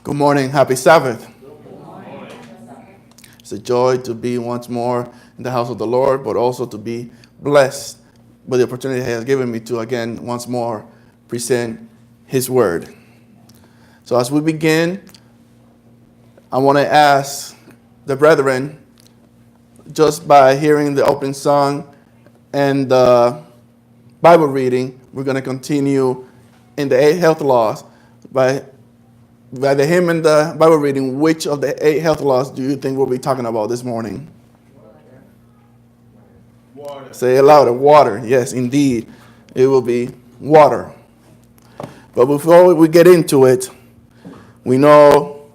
Good morning. Happy Sabbath. It's a joy to be once more in the house of the Lord, but also to be blessed by the opportunity He has given me to again once more present His Word. So as we begin, I want to ask the brethren, just by hearing the opening song and the Bible reading, we're going to continue in the 8 health laws. By the hymn and the Bible reading, which of the 8 health laws do you think we'll be talking about this morning? Water. Say it louder. Water. Yes, indeed. It will be water. But before we get into it, we know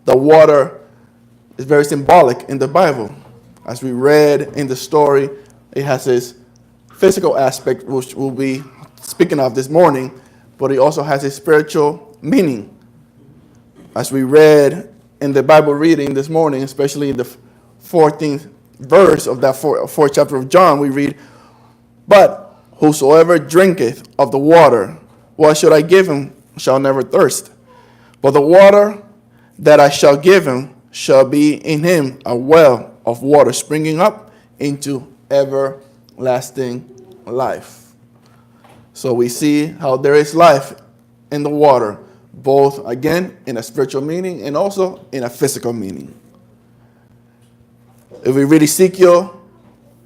the water is very symbolic in the Bible. As we read in the story, it has this physical aspect, which we'll be speaking of this morning, but it also has a spiritual meaning. As we read in the Bible reading this morning, especially in the 14th verse of that fourth chapter of John, we read, "But whosoever drinketh of the water, what should I give him, shall never thirst. But the water that I shall give him shall be in him a well of water springing up into everlasting life." So we see how there is life in the water, both, again, in a spiritual meaning and also in a physical meaning. If we read Ezekiel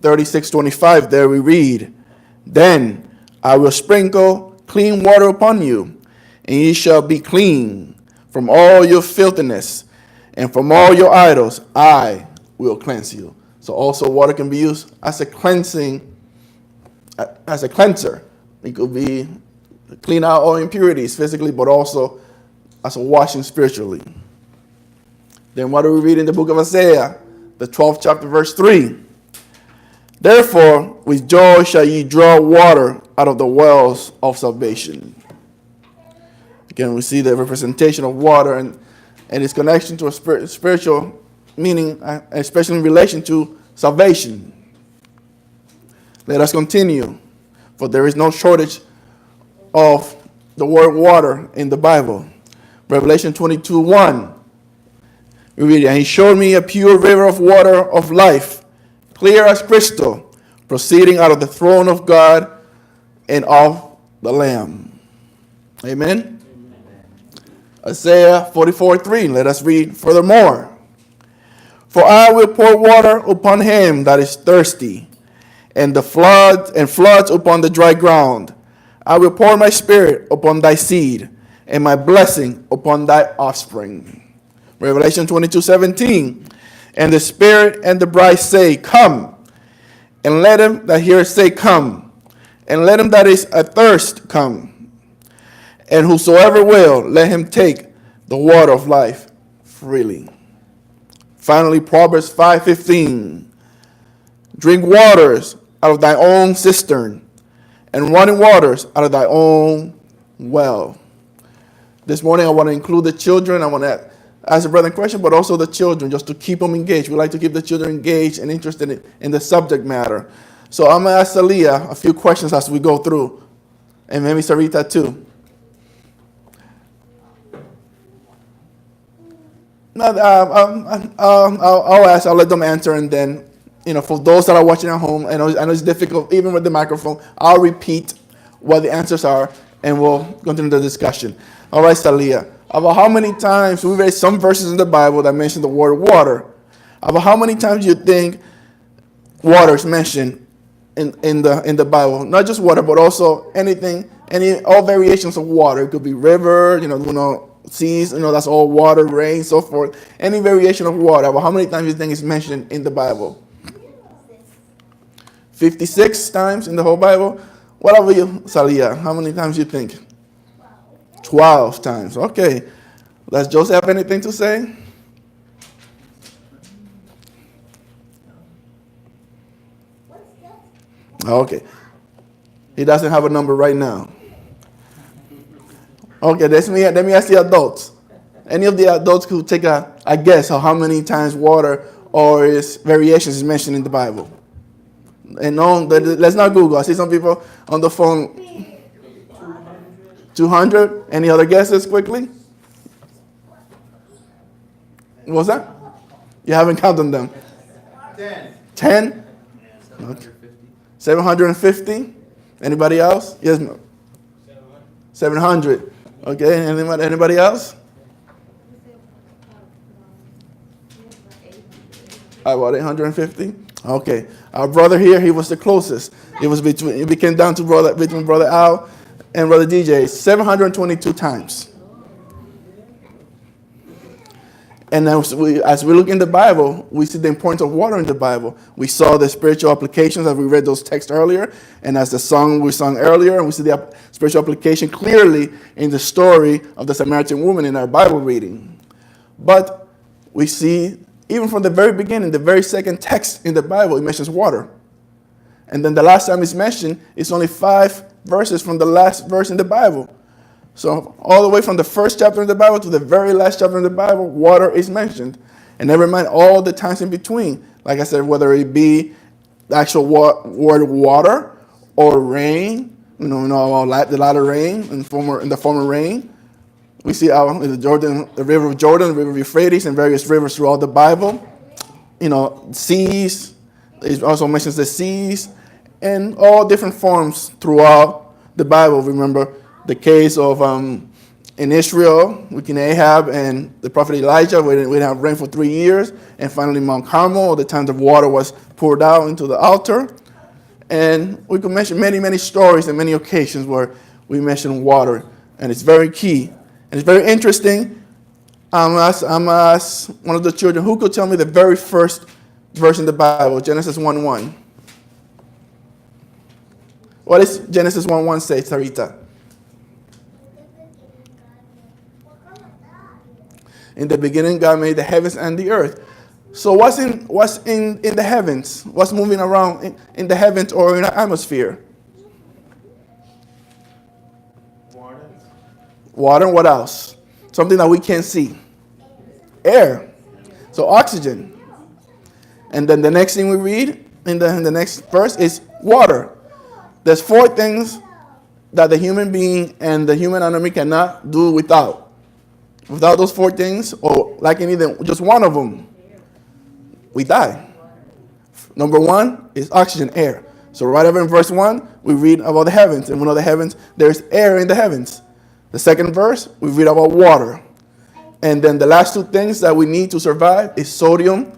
36:25, there we read, "Then I will sprinkle clean water upon you, and ye shall be clean from all your filthiness, and from all your idols I will cleanse you." So also water can be used as a cleansing, as a cleanser. It could be clean out all impurities physically, but also as a washing spiritually. Then what do we read in the book of Isaiah, the 12th chapter, verse 3? "Therefore, with joy shall ye draw water out of the wells of salvation." Again, we see the representation of water and its connection to a spiritual meaning, especially in relation to salvation. Let us continue, for there is no shortage of the word water in the Bible. Revelation 22:1. We read, "And he showed me a pure river of water of life, clear as crystal, proceeding out of the throne of God and of the Lamb." Amen. Isaiah 44:3. Let us read furthermore. "For I will pour water upon him that is thirsty, and floods upon the dry ground. I will pour my spirit upon thy seed, and my blessing upon thy offspring." Revelation 22:17. "And the Spirit and the bride say, Come. And let him that heareth say, Come. And let him that is athirst come. And whosoever will, let him take the water of life freely." Finally, Proverbs 5:15. "Drink waters out of thy own cistern, and running waters out of thy own well." This morning, I want to include the children. I want to ask the brethren question, but also the children, just to keep them engaged. We like to keep the children engaged and interested in the subject matter. So I'm going to ask Aliyah a few questions as we go through, and maybe Sarita too. No, I'll let them answer, and then, for those that are watching at home, I know it's difficult, even with the microphone, I'll repeat what the answers are, and we'll continue the discussion. All right, Salia. About how many times, we read some verses in the Bible that mention the word water. About how many times do you think water is mentioned in the Bible? Not just water, but also all variations of water. It could be river, seas, that's all water, rain, so forth. Any variation of water. About how many times do you think it's mentioned in the Bible? 56 times in the whole Bible? What about you, Salia? How many times do you think? 12 times. Okay. Does Joseph have anything to say? Okay. He doesn't have a number right now. Okay, let me ask the adults. Any of the adults could take a guess of how many times water or its variations is mentioned in the Bible? And no, let's not Google. I see some people on the phone. 200. Any other guesses quickly? What was that? You haven't counted them. 10. 10? Okay. 750. Anybody else? Yes, ma'am. 700. Okay, anybody else? About 850. Okay, our brother here, he was the closest. It became down to between brother Al and brother DJ 722 times. And as we look in the Bible, we see the importance of water in the Bible. We saw the spiritual applications as we read those texts earlier, and as the song we sung earlier, and we see the spiritual application clearly in the story of the Samaritan woman in our Bible reading. But we see, even from the very beginning, the very second text in the Bible, it mentions water. And then the last time it's mentioned, it's only 5 verses from the last verse in the Bible. So all the way from the first chapter in the Bible to the very last chapter in the Bible, water is mentioned. And never mind all the times in between. Like I said, whether it be the actual word water or rain, the latter rain in the former rain. We see in the river of Jordan, the river of Euphrates, and various rivers throughout the Bible. Seas. It also mentions the seas and all different forms throughout the Bible. Remember the case of in Israel, with King Ahab and the prophet Elijah, we didn't have rain for 3 years, and finally Mount Carmel, the time the water was poured out into the altar. And we could mention many, many stories and many occasions where we mention water, and it's very key. And it's very interesting. I'm asked one of the children, who could tell me the very first verse in the Bible, Genesis 1:1. What does Genesis 1:1 say, Sarita? In the beginning, God made the heavens and the earth. So what's in the heavens? What's moving around in the heavens or in the atmosphere? Water. What else? Something that we can't see. Air. So oxygen. And then the next thing we read in the next verse is water. There's 4 things that the human being and the human anatomy cannot do without. Without those 4 things, or like anything, just one of them, we die. Number 1 is oxygen, air. So right over in verse 1, we read about the heavens. And we know the heavens, there's air in the heavens. The second verse, we read about water. And then the last 2 things that we need to survive is sodium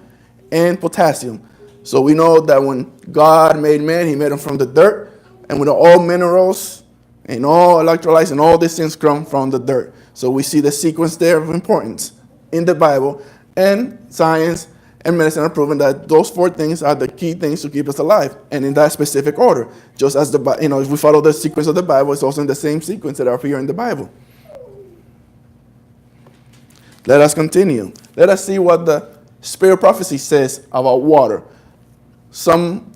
and potassium. So we know that when God made man, he made him from the dirt. And we know all minerals and all electrolytes and all these things come from the dirt. So we see the sequence there of importance in the Bible, and science and medicine are proving that those 4 things are the key things to keep us alive, and in that specific order. Just as if we follow the sequence of the Bible, it's also in the same sequence that appear in the Bible. Let us continue. Let us see what the Spirit of Prophecy says about water. Some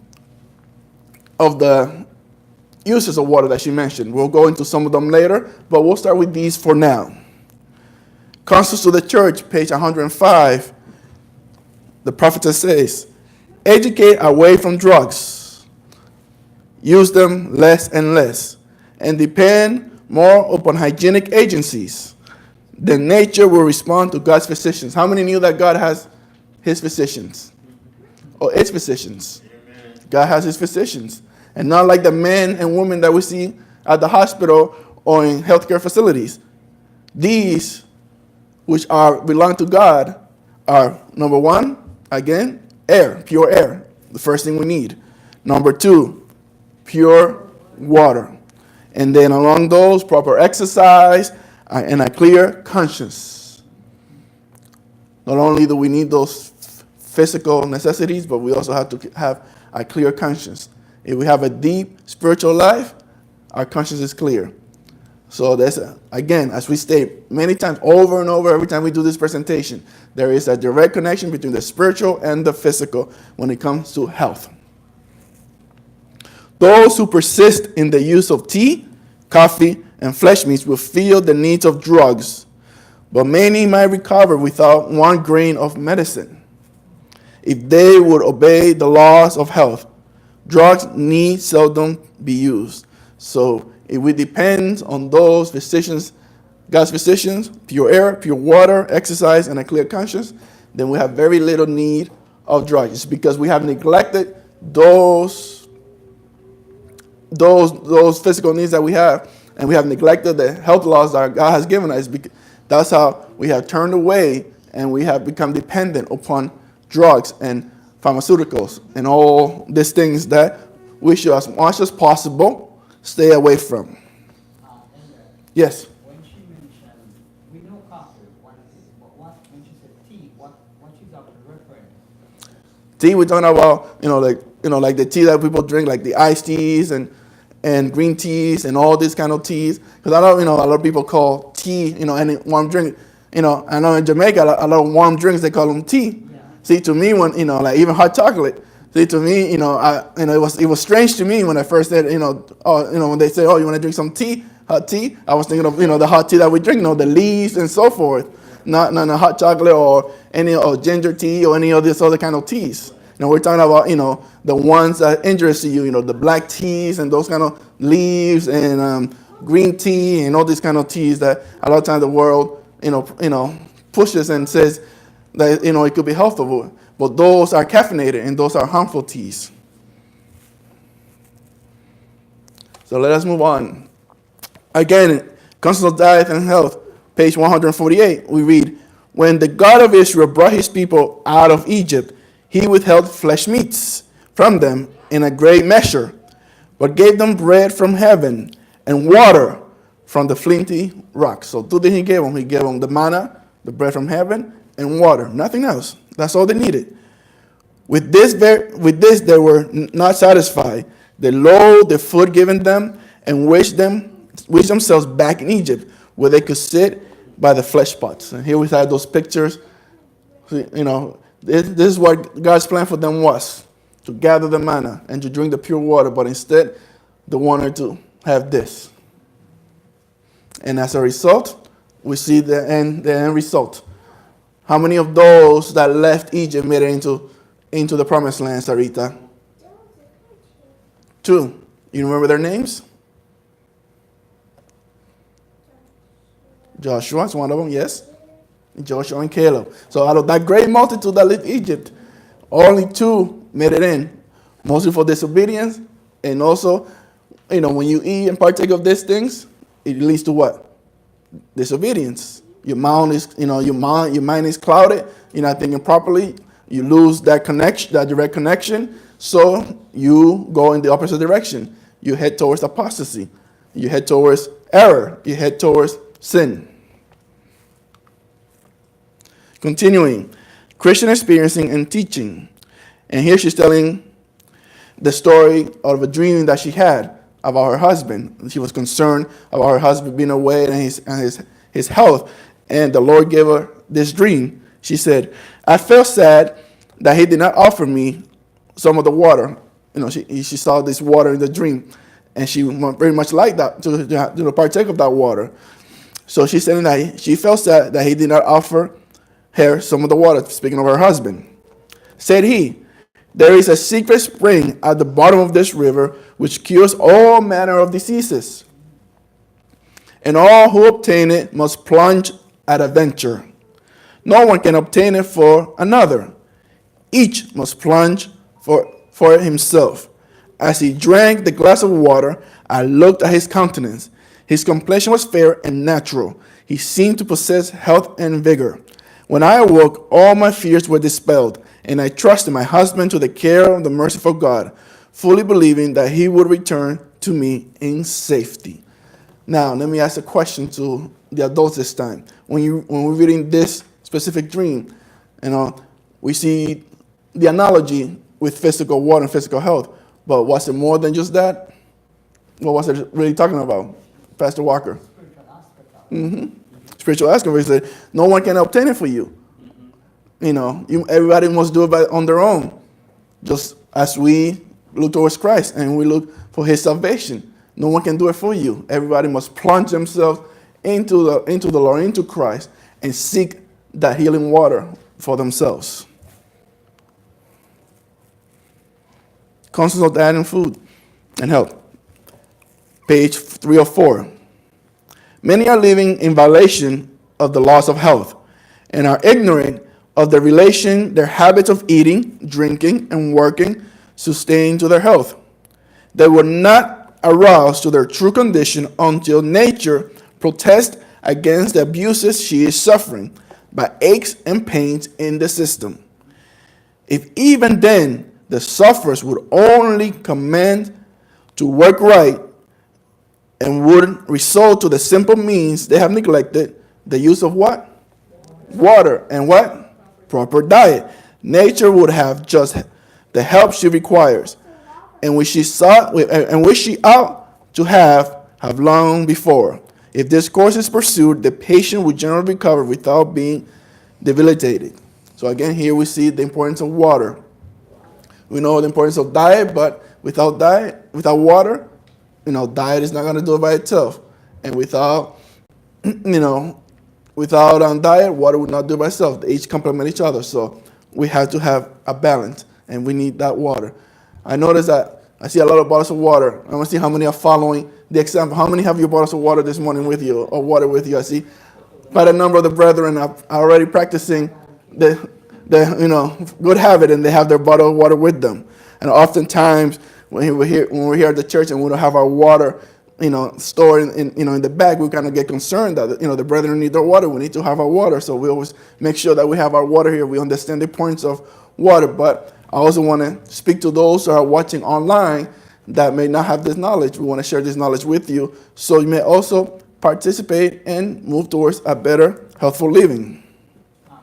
of the uses of water that she mentioned. We'll go into some of them later, but we'll start with these for now. Counsels to the Church, page 105. The prophetess says, educate away from drugs. Use them less and less, and depend more upon hygienic agencies. Then nature will respond to God's physicians. How many knew that God has his physicians? Or its physicians? Amen. God has his physicians. And not like the men and women that we see at the hospital or in healthcare facilities. These, which belong to God, are, number 1, again, air, pure air, the first thing we need. Number 2, pure water. And then along those, proper exercise and a clear conscience. Not only do we need those physical necessities, but we also have to have a clear conscience. If we have a deep spiritual life, our conscience is clear. So there's, again, as we state many times, over and over, every time we do this presentation, there is a direct connection between the spiritual and the physical when it comes to health. Those who persist in the use of tea, coffee, and flesh meats will feel the needs of drugs, but many might recover without 1 grain of medicine. If they would obey the laws of health, drugs need seldom be used. So if we depend on those physicians, God's physicians, pure air, pure water, exercise, and a clear conscience, then we have very little need of drugs. It's because we have neglected those physical needs that we have, and we have neglected the health laws that God has given us. That's how we have turned away, and we have become dependent upon drugs and pharmaceuticals and all these things that we should, as much as possible, stay away from. Yes. When she mentioned, we know coffee, but when she said tea, what she's actually referring to? Tea, we're talking about, like the tea that people drink, like the iced teas and green teas and all these kind of teas. Because I know, a lot of people call tea, any warm drink. I know in Jamaica, a lot of warm drinks, they call them tea. Yeah. See, to me, when, like even hot chocolate. See, to me, it was strange to me when I first said, when they say, oh, you want to drink some tea, hot tea? I was thinking of, the hot tea that we drink, the leaves and so forth. Not hot chocolate or ginger tea or any of this other kind of teas. We're talking about, the ones that are injurious to you, the black teas and those kind of leaves and green tea and all these kind of teas that a lot of times the world, pushes and says that, it could be helpful. But those are caffeinated and those are harmful teas. So let us move on. Again, Council of Diet and Health, page 148, we read, when the God of Israel brought his people out of Egypt, he withheld flesh meats from them in a great measure, but gave them bread from heaven and water from the flinty rocks. So two things he gave them. He gave them the manna, the bread from heaven, and water. Nothing else. That's all they needed. With this, they were not satisfied. They loathed the food given them and wished themselves back in Egypt, where they could sit by the flesh pots. And here we have those pictures. This is what God's plan for them was, to gather the manna and to drink the pure water. But instead, they wanted to have this. And as a result, we see the end result. How many of those that left Egypt made it into the promised land, Sarita? 2. You remember their names? Joshua is one of them, yes. Joshua and Caleb. So out of that great multitude that left Egypt, only 2 made it in. Mostly for disobedience. And also, when you eat and partake of these things, it leads to what? Disobedience. Your mind is, your mind is clouded. You're not thinking properly. You lose that connection, that direct connection. So you go in the opposite direction. You head towards apostasy. You head towards error. You head towards sin. Continuing, Christian experiencing and teaching. And here she's telling the story of a dream that she had about her husband. She was concerned about her husband being away and his health. And the Lord gave her this dream. She said, I felt sad that he did not offer me some of the water. She saw this water in the dream. And she very much liked that, to partake of that water. So she said that she felt sad that he did not offer her some of the water, speaking of her husband. Said he, there is a secret spring at the bottom of this river which cures all manner of diseases. And all who obtain it must plunge at a venture. No one can obtain it for another. Each must plunge for himself. As he drank the glass of water, I looked at his countenance. His complexion was fair and natural. He seemed to possess health and vigor. When I awoke, all my fears were dispelled, and I trusted my husband to the care of the merciful God, fully believing that he would return to me in safety. Now, let me ask a question to the adults this time. When we're reading this specific dream, we see the analogy with physical water and physical health. But was it more than just that? What was it really talking about, Pastor Walker? Spiritual aspect of it. Spiritual aspect. He said, no one can obtain it for you. Everybody must do it on their own. Just as we look towards Christ and we look for his salvation. No one can do it for you. Everybody must plunge themselves into the Lord, into Christ, and seek that healing water for themselves. Concepts of diet and food and health. Page 304. Many are living in violation of the laws of health and are ignorant of their relation, their habits of eating, drinking, and working sustain to their health. They were not aroused to their true condition until nature protests against the abuses she is suffering by aches and pains in the system. If even then the sufferers would only command to work right and would resort to the simple means they have neglected, the use of what? Water and what? Proper diet. Nature would have just the help she requires, and which she ought to have long before. If this course is pursued, the patient will generally recover without being debilitated. So again, here we see the importance of water. We know the importance of diet, but without water, diet is not going to do it by itself. And without diet, water would not do it by itself. They each complement each other. So we have to have a balance, and we need that water. I notice that I see a lot of bottles of water. I want to see how many are following the example. How many have your bottles of water this morning with you, or water with you? I see quite a number of the brethren are already practicing the good habit, and they have their bottle of water with them. And oftentimes when we're here at the church and we don't have our water, stored in the bag, we kind of get concerned that the brethren need their water. We need to have our water, so we always make sure that we have our water here. We understand the points of water, but I also want to speak to those who are watching online that may not have this knowledge. We want to share this knowledge with you, so you may also participate and move towards a better, healthful living. I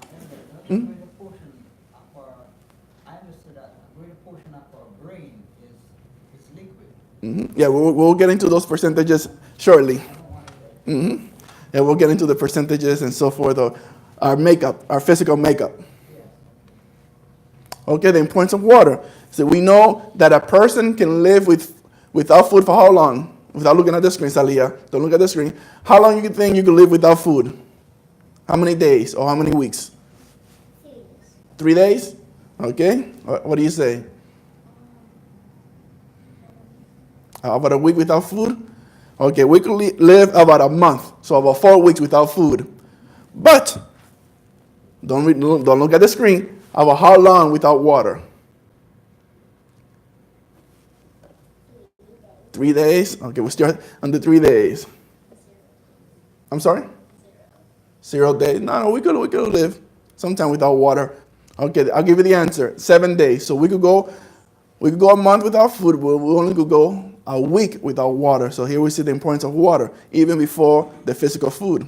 understood that a greater portion of our brain is liquid. Yeah, we'll get into those percentages shortly. Yeah, we'll get into the percentages and so forth of our makeup, our physical makeup. Okay, the importance of water. So we know that a person can live without food for how long? Without looking at the screen, Salia. Don't look at the screen. How long you think you can live without food? How many days or how many weeks? 3 days? Okay. What do you say? How about a week without food? Okay, we could live about a month, so about 4 weeks without food. But don't look at the screen. About how long without water? 3 days? Okay, we start under 3 days. I'm sorry? 0 days? No, we could live sometime without water. Okay, I'll give you the answer. 7 days. So we could go a month without food. We only could go a week without water. So here we see the importance of water, even before the physical food.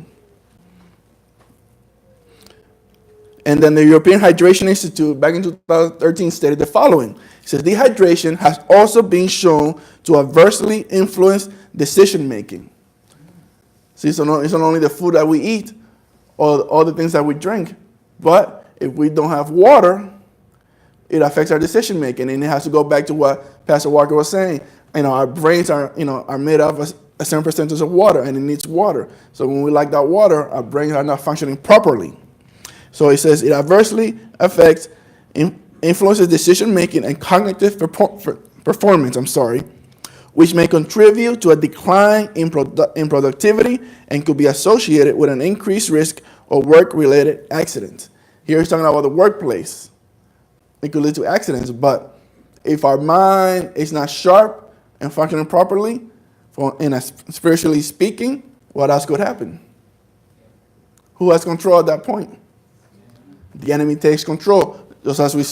And then the European Hydration Institute, back in 2013, stated the following. It says, dehydration has also been shown to adversely influence decision-making. See, so it's not only the food that we eat or all the things that we drink, but if we don't have water, it affects our decision-making. And it has to go back to what Pastor Walker was saying. Our brains are made of a certain percentage of water, and it needs water. So when we lack that water, our brains are not functioning properly. So it says it adversely affects, influences decision-making and cognitive performance, which may contribute to a decline in productivity and could be associated with an increased risk of work-related accidents. Here he's talking about the workplace. It could lead to accidents, but if our mind is not sharp and functioning properly, spiritually speaking, what else could happen? Who has control at that point? The enemy takes control. Just as we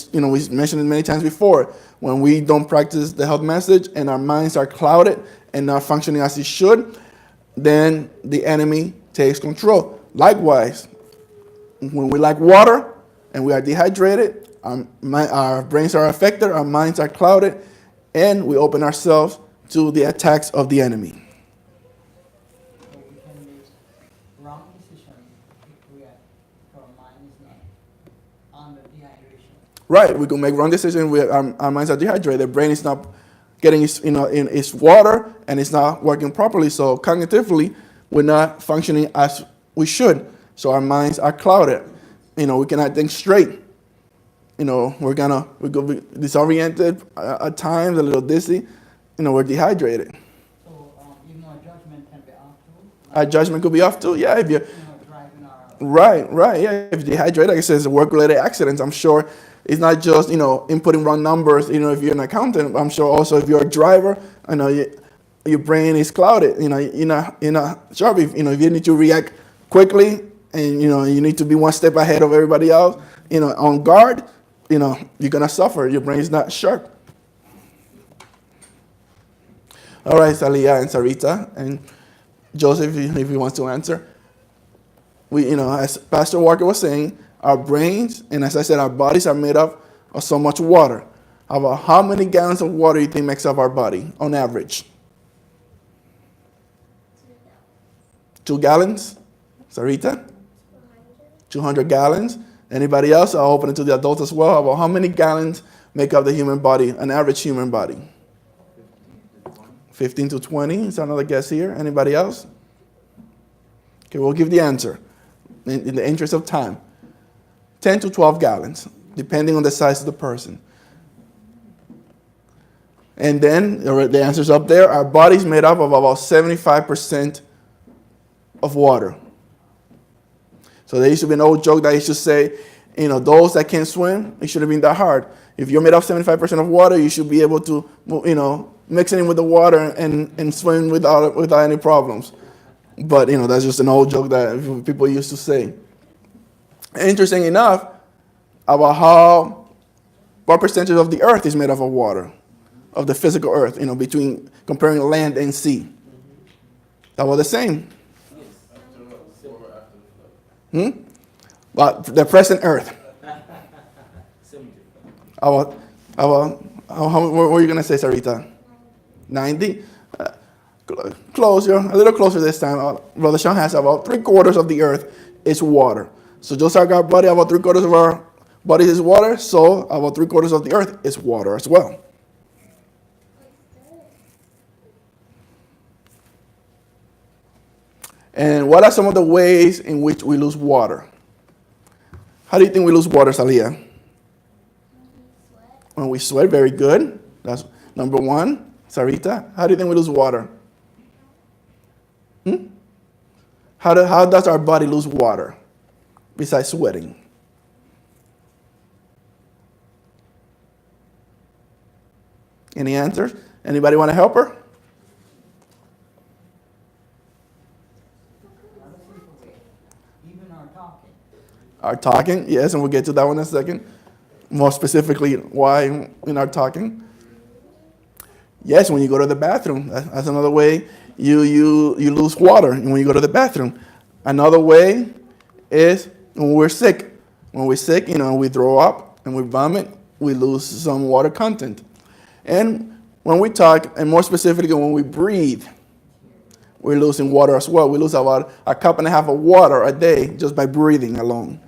mentioned it many times before, when we don't practice the health message and our minds are clouded and not functioning as it should, then the enemy takes control. Likewise, when we lack water and we are dehydrated, our brains are affected, our minds are clouded, and we open ourselves to the attacks of the enemy. So we can make wrong decisions if our mind is not under dehydration. Right, we can make wrong decisions. Our minds are dehydrated. The brain is not getting its water, and it's not working properly. So cognitively, we're not functioning as we should. So our minds are clouded. We cannot think straight. We're going to be disoriented at times, a little dizzy. We're dehydrated. So even our judgment can be off too? Our judgment could be off too. Yeah, if you're Driving our Right, right. Yeah, if dehydrated, like I said, it's work-related accidents. I'm sure it's not just, inputting wrong numbers, if you're an accountant. I'm sure also if you're a driver, I know your brain is clouded. You're not sharp. If you need to react quickly and, you need to be one step ahead of everybody else, on guard, you're going to suffer. Your brain is not sharp. All right, Salia and Sarita and Joseph, if he wants to answer. We, as Pastor Walker was saying, our brains, and as I said, our bodies are made up of so much water. About how many gallons of water do you think makes up our body on average? 2 gallons? Sarita? 200 gallons. Anybody else? I'll open it to the adults as well. About how many gallons make up the human body, an average human body? 15 to 20. Is there another guess here? Anybody else? Okay, we'll give the answer in the interest of time. 10 to 12 gallons, depending on the size of the person. And then, the answer's up there, our body's made up of about 75% of water. So there used to be an old joke that used to say, those that can't swim, it shouldn't be that hard. If you're made up 75% of water, you should be able to, mix it in with the water and swim without any problems. But, that's just an old joke that people used to say. Interesting enough, about what percentage of the earth is made up of water, of the physical earth, between comparing land and sea. That was the same. But the present earth. What were you going to say, Sarita? 90? Close, you're a little closer this time. Brother Sean has about 3/4 of the earth is water. So just like our body, about 3/4 of our body is water, so about 3/4 of the earth is water as well. And what are some of the ways in which we lose water? How do you think we lose water, Salia? When we sweat, very good. That's number one. Sarita, how do you think we lose water? How does our body lose water besides sweating? Any answers? Anybody want to help her? Even our talking. Our talking, yes, and we'll get to that one in a second. More specifically, why in our talking? Yes, when you go to the bathroom, that's another way you lose water when you go to the bathroom. Another way is when we're sick. When we're sick, we throw up and we vomit, we lose some water content. And when we talk, and more specifically when we breathe, we're losing water as well. We lose about 1.5 cups of water a day just by breathing alone.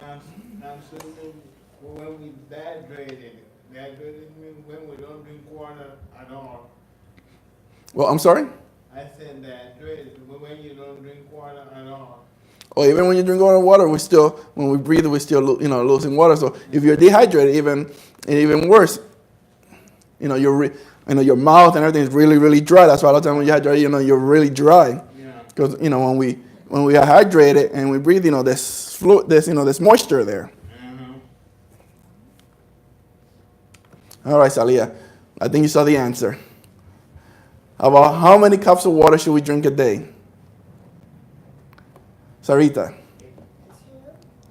I'm assuming when we dehydrated means when we don't drink water at all. Well, I'm sorry? I said dehydrated when you don't drink water at all. Or even when you drink water, when we breathe, we're still, losing water. So if you're dehydrated, even worse, your mouth and everything is really, really dry. That's why a lot of times when you're hydrated, you're really dry. Because, when we are hydrated and we breathe, there's fluid, there's moisture there. All right, Salia, I think you saw the answer. About how many cups of water should we drink a day? Sarita?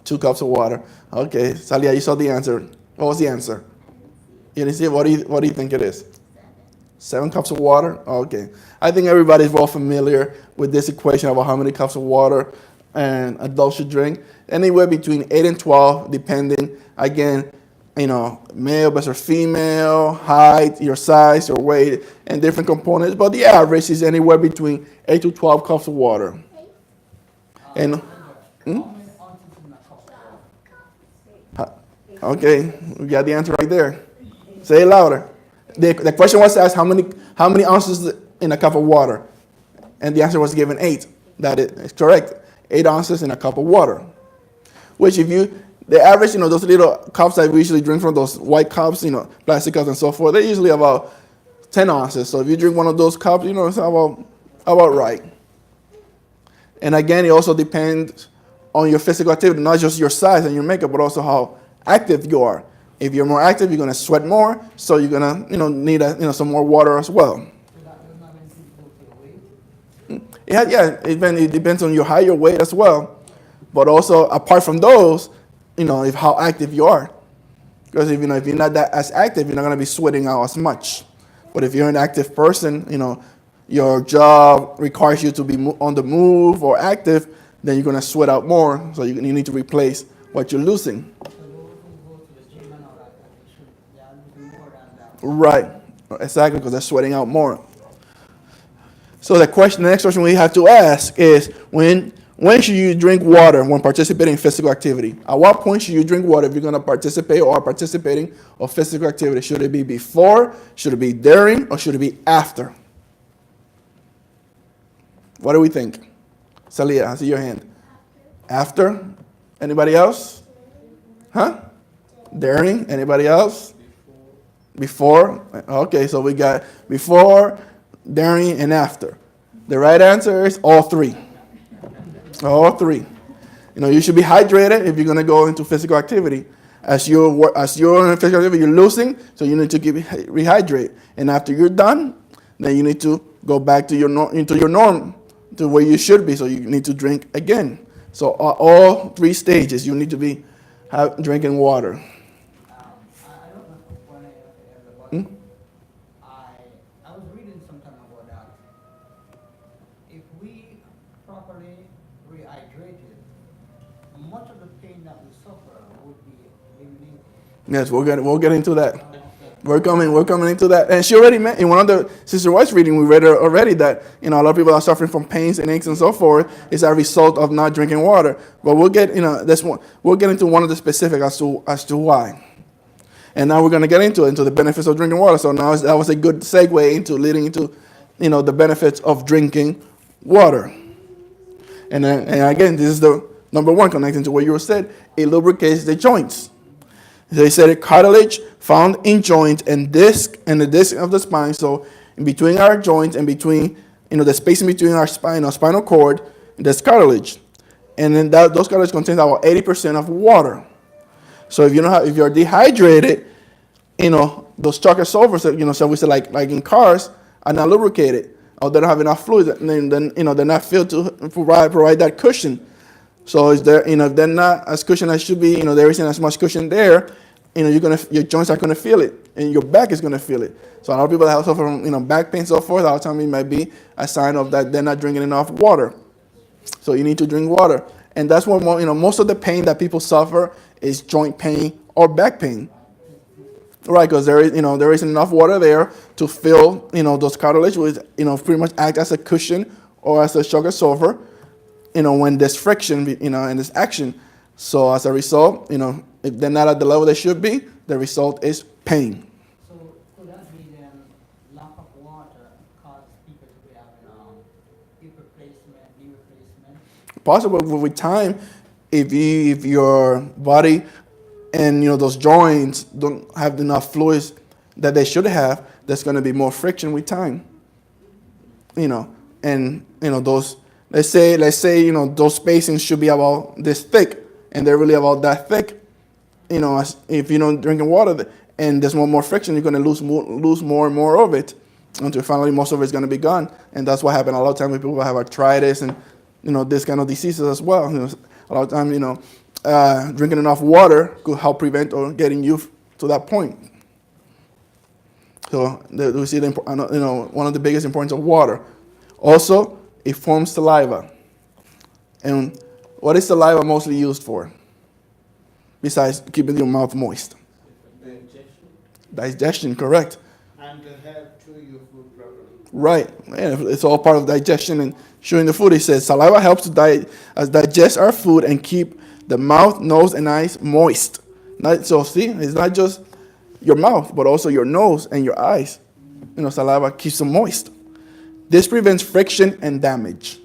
2 cups of water. Okay, Salia, you saw the answer. What was the answer? You didn't see it? What do you think it is? 7 cups of water? Okay. I think everybody's well familiar with this equation about how many cups of water an adult should drink. Anywhere between 8 and 12, depending, again, male versus female, height, your size, your weight, and different components. But the average is anywhere between 8 to 12 cups of water. And How many ounces in a cup of water? okay, we got the answer right there. Say it louder. The question was asked how many ounces in a cup of water, and the answer was given 8. That is correct. 8 ounces in a cup of water. Which the average, those little cups that we usually drink from, those white cups, plastic cups and so forth, they're usually about 10 ounces. So if you drink one of those cups, it's about right. And again, it also depends on your physical activity, not just your size and your makeup, but also how active you are. If you're more active, you're gonna sweat more, so you're gonna, need some more water as well. So that does not mean people to your weight. It depends on your height, your weight as well. But also, apart from those, if how active you are. Because if you're not that as active, you're not gonna be sweating out as much. But if you're an active person, your job requires you to be on the move or active, then you're gonna sweat out more. So you need to replace what you're losing. So those who go to the gym and all that, they are losing more than that. Right, exactly, because they're sweating out more. So the next question we have to ask is, when should you drink water when participating in physical activity? At what point should you drink water if you're going to participate or are participating of physical activity? Should it be before, should it be during, or should it be after? What do we think? Salia, I see your hand. After? Anybody else? Huh? During? Anybody else? Before? Okay, so we got before, during, and after. The right answer is all three. All three. You should be hydrated if you're going to go into physical activity. As you're in physical activity, you're losing, so you need to rehydrate. And after you're done, then you need to go back to your norm, to where you should be. So you need to drink again. So all three stages, you need to be drinking water. I don't know when but I was reading sometime about that. If we properly rehydrated, much of the pain that we suffer would be eliminated. Yes, we'll get into that. We're coming into that. And she already in one of the Sister White's reading, we read already that, a lot of people are suffering from pains and aches and so forth is a result of not drinking water. But we'll get, we'll get into one of the specifics as to why. And now we're going to get into the benefits of drinking water. So now that was a good segue leading into, the benefits of drinking water. And again, this is the number one, connecting to what you said, it lubricates the joints. They said a cartilage found in joint and disc and the disc of the spine. So in between our joints and between, the space in between our spine, our spinal cord, there's cartilage. And then those cartilage contains about 80% of water. So if you're dehydrated, those chocolate sulfurs, so we say like in cars, are not lubricated, or they don't have enough fluid, then they're not filled to provide that cushion. So if they're not as cushioned as should be, there isn't as much cushion there, your joints are gonna feel it, and your back is gonna feel it. So a lot of people that suffer from back pain and so forth, a lot of times it might be a sign of that they're not drinking enough water. So you need to drink water, and that's what most of the pain that people suffer is joint pain or back pain, right? Because there isn't enough water there to fill those cartilage, which pretty much act as a cushion or as a sugar sulfur, when there's friction, and there's action. So as a result, if they're not at the level they should be, the result is pain. So could that be then lack of water cause people to be having hip replacement, knee replacement? Possible with time, if your body and those joints don't have enough fluids that they should have, there's going to be more friction with time. And those, let's say those spacings should be about this thick, and they're really about that thick. If you're not drinking water and there's more friction, you're going to lose more and more of it until finally most of it's going to be gone. And that's what happens a lot of times when people have arthritis and this kind of diseases as well. A lot of times, drinking enough water could help prevent or getting you to that point. So we see one of the biggest importance of water. Also, it forms saliva. And what is saliva mostly used for? Besides keeping your mouth moist. Digestion, correct. And to help chew your food properly. Right. And it's all part of digestion and chewing the food. It says saliva helps to digest our food and keep the mouth, nose, and eyes moist. So see, it's not just your mouth, but also your nose and your eyes. Saliva keeps them moist. This prevents friction and damage.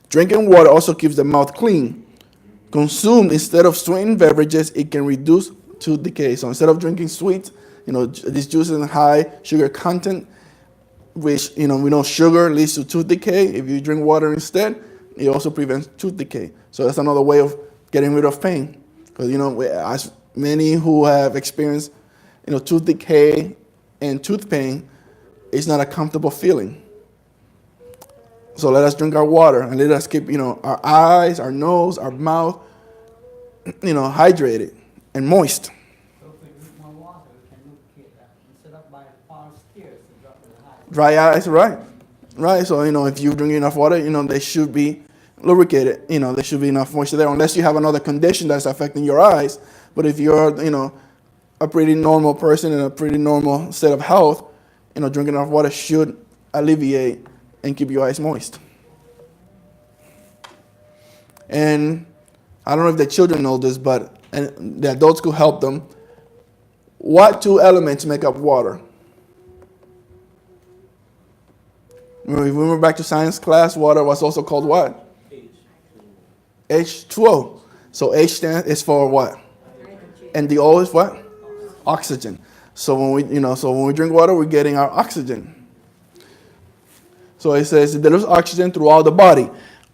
Drinking water also keeps the mouth clean. Consumed instead of sweetened beverages, it can reduce tooth decay. So instead of drinking sweets, these juices and high sugar content, which we know sugar leads to tooth decay. If you drink water instead, It also prevents tooth decay. So that's another way of getting rid of pain. Because, as many who have experienced, tooth decay and tooth pain, it's not a comfortable feeling. So let us drink our water and let us keep, our eyes, our nose, our mouth, hydrated and moist. So if we drink more water, we can lubricate that instead of buying false tears to drop in the high. Dry eyes, right? Right. So, if you drink enough water, they should be lubricated. There should be enough moisture there, unless you have another condition that's affecting your eyes. But if you're, a pretty normal person in a pretty normal state of health, drinking enough water should alleviate and keep your eyes moist. And I don't know if the children know this, but and the adults could help them. What two elements make up water? Remember back to science class, water was also called what? H2O. So H is for what? And the O is what? Oxygen. So when we drink water, we're getting our oxygen. So it says there is oxygen throughout the body.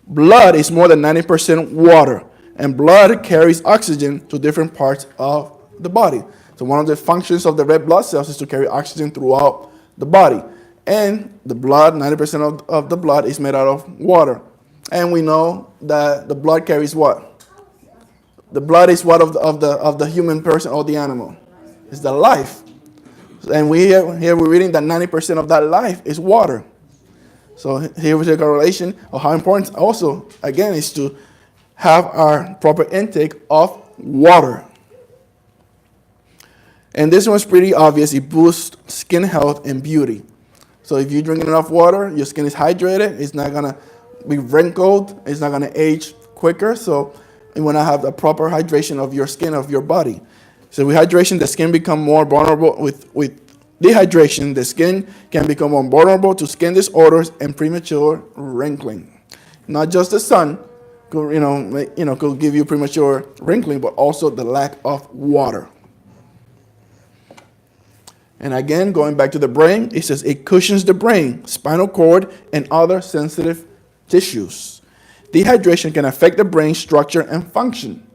Blood is more than 90% water, and blood carries oxygen to different parts of the body. So one of the functions of the red blood cells is to carry oxygen throughout the body. And the blood, 90% of the blood is made out of water. And we know that the blood carries what? The blood is what of the human person or the animal? It's the life. And here we're reading that 90% of that life is water. So here we take a relation of how important also, again, is to have our proper intake of water. And this one's pretty obvious. It boosts skin health and beauty. So if you drink enough water, your skin is hydrated. It's not going to be wrinkled. It's not going to age quicker. So you want to have the proper hydration of your skin, of your body. So with hydration, the skin become more vulnerable. With dehydration, the skin can become more vulnerable to skin disorders and premature wrinkling. Not just the sun could give you premature wrinkling, but also the lack of water. And again, going back to the brain, it says it cushions the brain, spinal cord, and other sensitive tissues. Dehydration can affect the brain structure and function.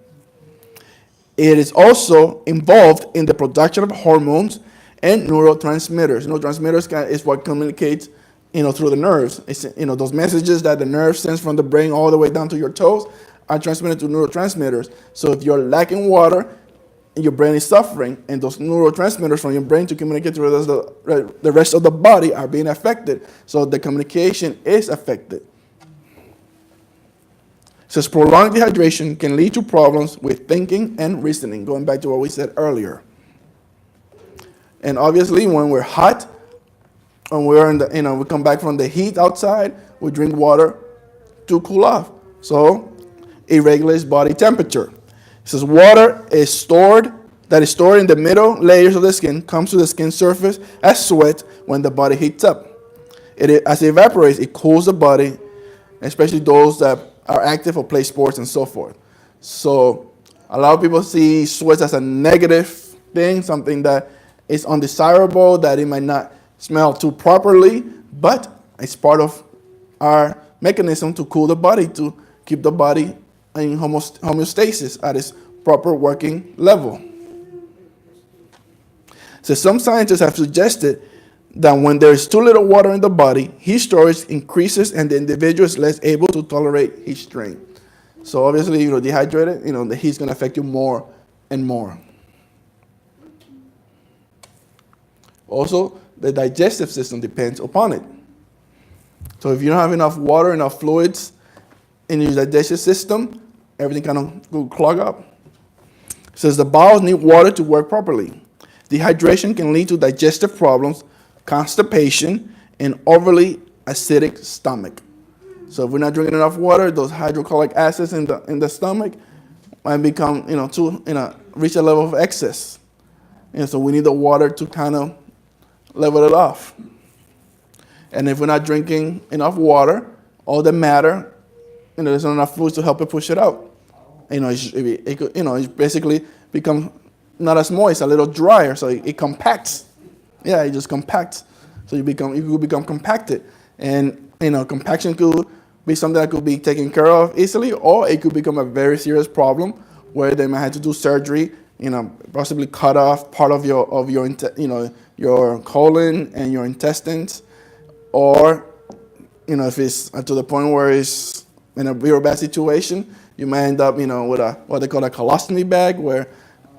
It is also involved in the production of hormones and neurotransmitters. Neurotransmitters is what communicates, through the nerves. It's, those messages that the nerve sends from the brain all the way down to your toes are transmitted to neurotransmitters. So if you're lacking water, your brain is suffering, and those neurotransmitters from your brain to communicate to the rest of the body are being affected. So the communication is affected. It says prolonged dehydration can lead to problems with thinking and reasoning, going back to what we said earlier. And obviously, when we're hot, when we're we come back from the heat outside, we drink water to cool off. So it regulates body temperature. It says water is stored in the middle layers of the skin, comes to the skin surface as sweat when the body heats up. As it evaporates, it cools the body, especially those that are active or play sports and so forth. So a lot of people see sweat as a negative thing, something that is undesirable, that it might not smell too properly, but it's part of our mechanism to cool the body, to keep the body in homeostasis at its proper working level. So some scientists have suggested that when there is too little water in the body, heat storage increases and the individual is less able to tolerate heat strain. So obviously, dehydrated, the heat's going to affect you more and more. Also, the digestive system depends upon it. So if you don't have enough water, enough fluids in your digestive system, everything kind of will clog up. It says the bowels need water to work properly. Dehydration can lead to digestive problems, constipation, and overly acidic stomach. So if we're not drinking enough water, those hydrochloric acids in the stomach might become, reach a level of excess. And so we need the water to kind of level it off. And if we're not drinking enough water, all the matter, there's not enough fluids to help it push it out. It basically becomes not as moist, a little drier, so it compacts. Yeah, it just compacts. So you could become compacted. And, compaction could be something that could be taken care of easily, or it could become a very serious problem where they might have to do surgery, possibly cut off part of your colon and your intestines, or if it's to the point where it's in a real bad situation, you might end up with what they call a colostomy bag, where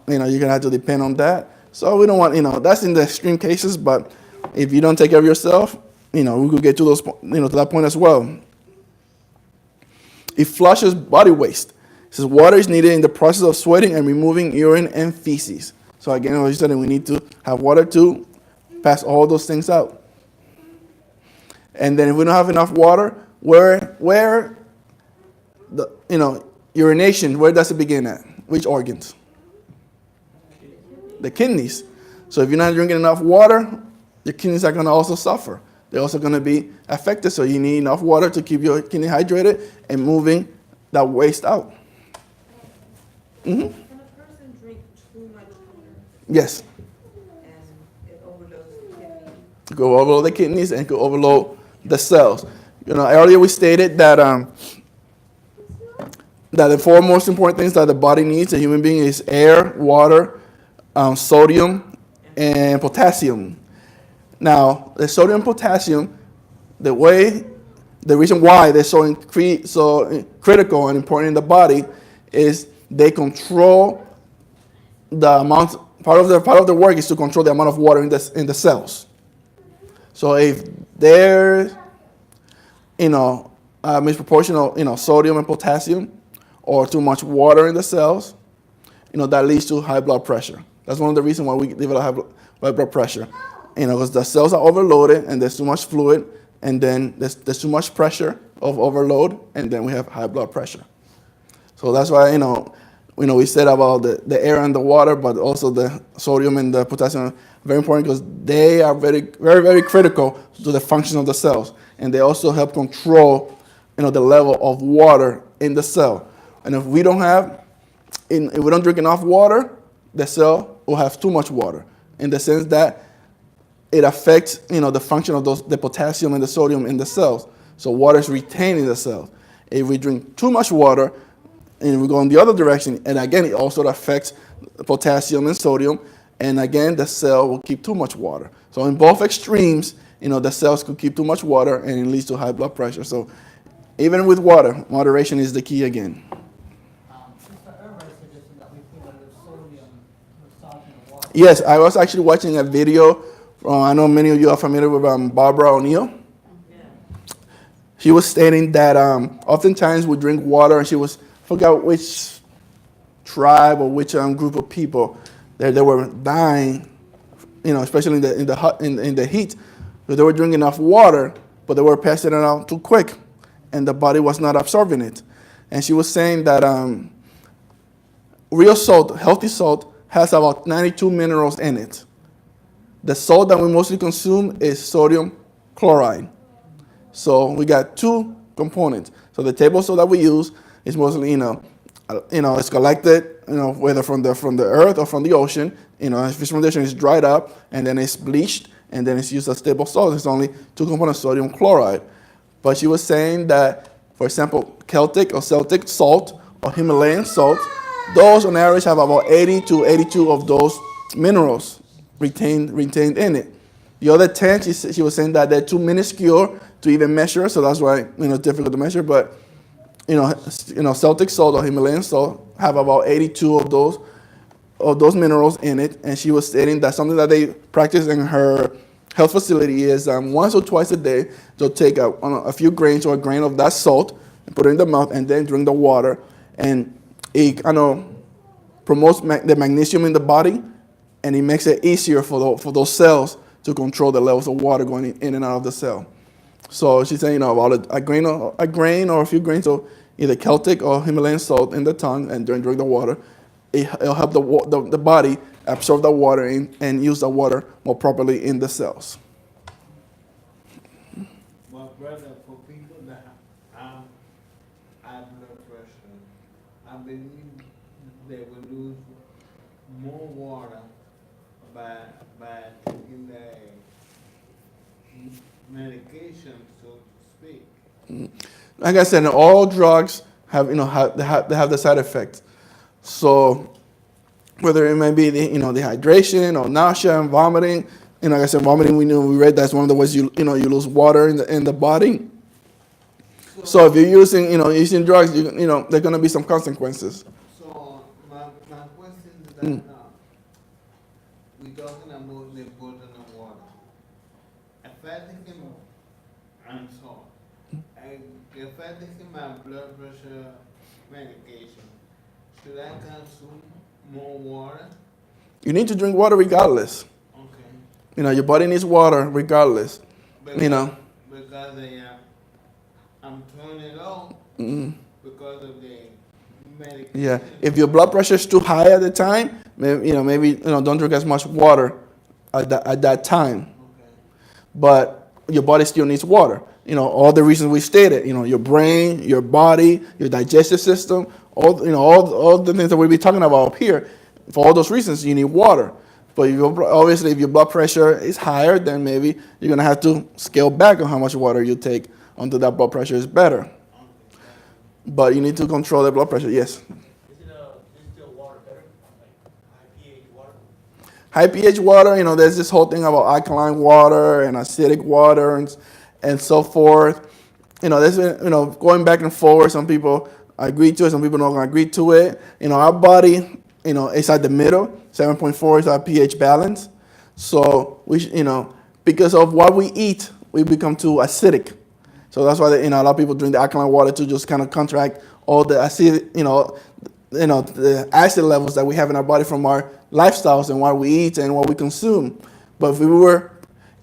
you're gonna have to depend on that. So we don't want that's in the extreme cases, but if you don't take care of yourself, we could get to those to that point as well. It flushes body waste. It says water is needed in the process of sweating and removing urine and feces. So again, as you said, we need to have water to pass all those things out. And then if we don't have enough water, where the urination, where does it begin at? Which organs? The kidneys. So if you're not drinking enough water, your kidneys are going to also suffer. They're also going to be affected. So you need enough water to keep your kidney hydrated and moving that waste out. Can a person drink too much water Yes. and it overloads the kidney? Go overload the kidneys and go overload the cells. Earlier we stated that that the four most important things that the body needs, a human being, is air, water, sodium, and potassium. Now, the sodium and potassium, the reason why they're so critical and important in the body is they control the amount. Part of the work is to control the amount of water in the cells. So if there's misproportional sodium and potassium, or too much water in the cells, that leads to high blood pressure. That's one of the reasons why we develop high blood pressure. Because the cells are overloaded and there's too much fluid, and then there's too much pressure of overload, and then we have high blood pressure. So that's why we said about the air and the water, but also the sodium and the potassium are very important because they are very, very, very critical to the function of the cells, and they also help control the level of water in the cell. And if we don't drink enough water, the cell will have too much water, in the sense that it affects the function of the potassium and the sodium in the cells. So water is retained in the cells. If we drink too much water and we go in the other direction, and again it also affects the potassium and sodium, and again the cell will keep too much water. So in both extremes, the cells could keep too much water, and it leads to high blood pressure. So even with water, moderation is the key again. Mr. Irvin suggested that we put a little sodium with salt in the water. Yes, I was actually watching a video from, I know many of you are familiar with Barbara O'Neill. She was stating that oftentimes we drink water, and she forgot which tribe or which group of people that they were dying, especially in the heat, because they were drinking enough water, but they were passing it out too quick, and the body was not absorbing it. And she was saying that real salt, healthy salt, has about 92 minerals in it. The salt that we mostly consume is sodium chloride. So we got two components. So the table salt that we use is mostly, it's collected, whether from the earth or from the ocean. If it's from the ocean, it's dried up and then it's bleached and then it's used as table salt. It's only two components, sodium chloride. But she was saying that, for example, Celtic salt or Himalayan salt, those on average have about 80 to 82 of those minerals retained in it. The other 10, she was saying that they're too minuscule to even measure, so that's why it's difficult to measure. But Celtic salt or Himalayan salt have about 82 of those minerals in it, and she was stating that something that they practice in her health facility is once or twice a day they'll take a few grains or a grain of that salt and put it in the mouth and then drink the water, and it promotes the magnesium in the body, and it makes it easier for those cells to control the levels of water going in and out of the cell. So she's saying about a grain or a few grains of either Celtic or Himalayan salt in the tongue and drink the water. It'll help the body absorb the water and use the water more properly in the cells. But brother, for people that have high blood pressure, I believe they will lose more water by taking the medication, so to speak. like I said, all drugs have, they have the side effects. So whether it may be dehydration or nausea and vomiting, like I said, vomiting, we read that's one of the ways you lose water in the body. So if you're using drugs, there are going to be some consequences. So my question is that we're talking about the burden of water. If I take I'm sorry. If I take my blood pressure medication, should I consume more water? You need to drink water regardless. Okay. Your body needs water regardless. Because I'm throwing it off because of the medication. Yeah. If your blood pressure is too high at the time, maybe don't drink as much water at that time. Okay. But your body still needs water. All the reasons we stated. Your brain, your body, your digestive system, all the things that we'll be talking about up here. For all those reasons, you need water. But obviously, if your blood pressure is higher, then maybe you're gonna have to scale back on how much water you take until that blood pressure is better. But you need to control the blood pressure. Yes. Is still water better? Like high pH water? High pH water, there's this whole thing about alkaline water and acidic water and so forth. There's going back and forth. Some people agree to it, some people don't agree to it. Our body, it's at the middle. 7.4 is our pH balance. So because of what we eat, we become too acidic. So that's why a lot of people drink the alkaline water to just kind of counteract all the acid, the acid levels that we have in our body from our lifestyles and what we eat and what we consume. But if we were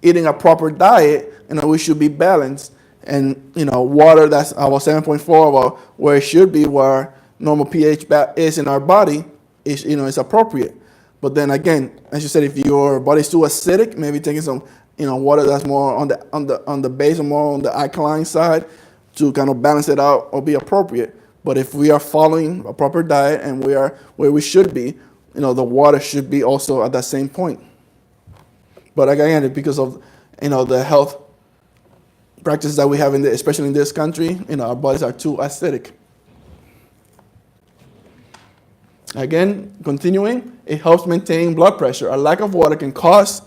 eating a proper diet, we should be balanced. And water that's about 7.4, about where it should be, where normal pH is in our body, is appropriate. But then again, as you said, if your body's too acidic, maybe taking some water that's more on the base or more on the alkaline side to kind of balance it out or be appropriate. But if we are following a proper diet and we are where we should be, the water should be also at that same point. But again, because of the health practices that we have especially in this country, our bodies are too acidic. Again, continuing, it helps maintain blood pressure. A lack of water can cause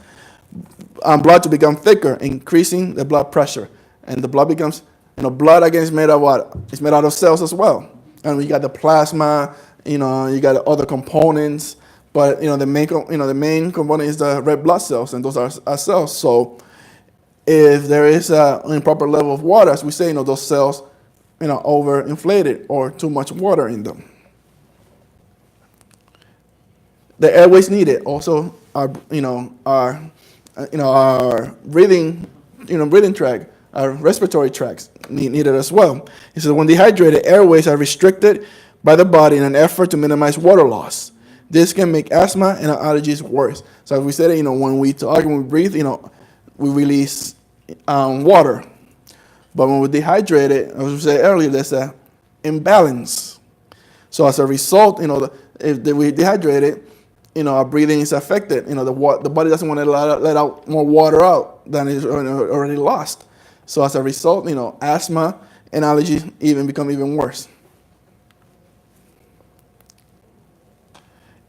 blood to become thicker, increasing the blood pressure. And the blood becomes, blood again is made of what? It's made out of cells as well. And you got the plasma, you got the other components. But, the main component is the red blood cells, and those are cells. So if there is an improper level of water, as we say, those cells, overinflated or too much water in them. The airways need it. Also, our breathing, breathing tract, our respiratory tracts need it as well. He says, when dehydrated, airways are restricted by the body in an effort to minimize water loss. This can make asthma and allergies worse. So as we said, when we talk and we breathe, we release water. But when we're dehydrated, as we said earlier, there's an imbalance. So as a result, if we're dehydrated, our breathing is affected. The body doesn't want to let out more water out than is already lost. So as a result, asthma and allergies become even worse.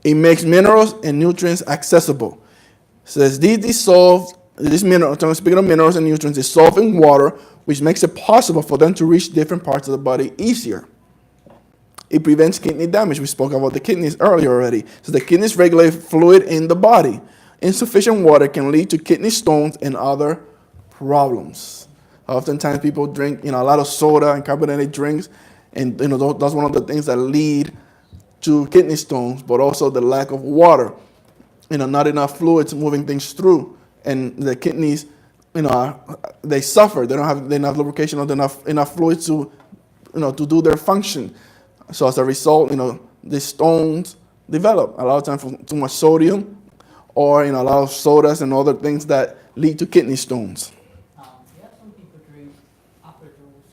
It makes minerals and nutrients accessible. It says these minerals, speaking of minerals and nutrients, dissolve in water, which makes it possible for them to reach different parts of the body easier. It prevents kidney damage. We spoke about the kidneys earlier already. So the kidneys regulate fluid in the body. Insufficient water can lead to kidney stones and other problems. Oftentimes people drink, a lot of soda and carbonated drinks, and that's one of the things that lead to kidney stones, but also the lack of water. Not enough fluids moving things through, and the kidneys, they suffer. They don't have enough lubrication or enough fluids to do their function. So as a result, the stones develop a lot of times from too much sodium, or a lot of sodas and other things that lead to kidney stones. You have some people drink apple juice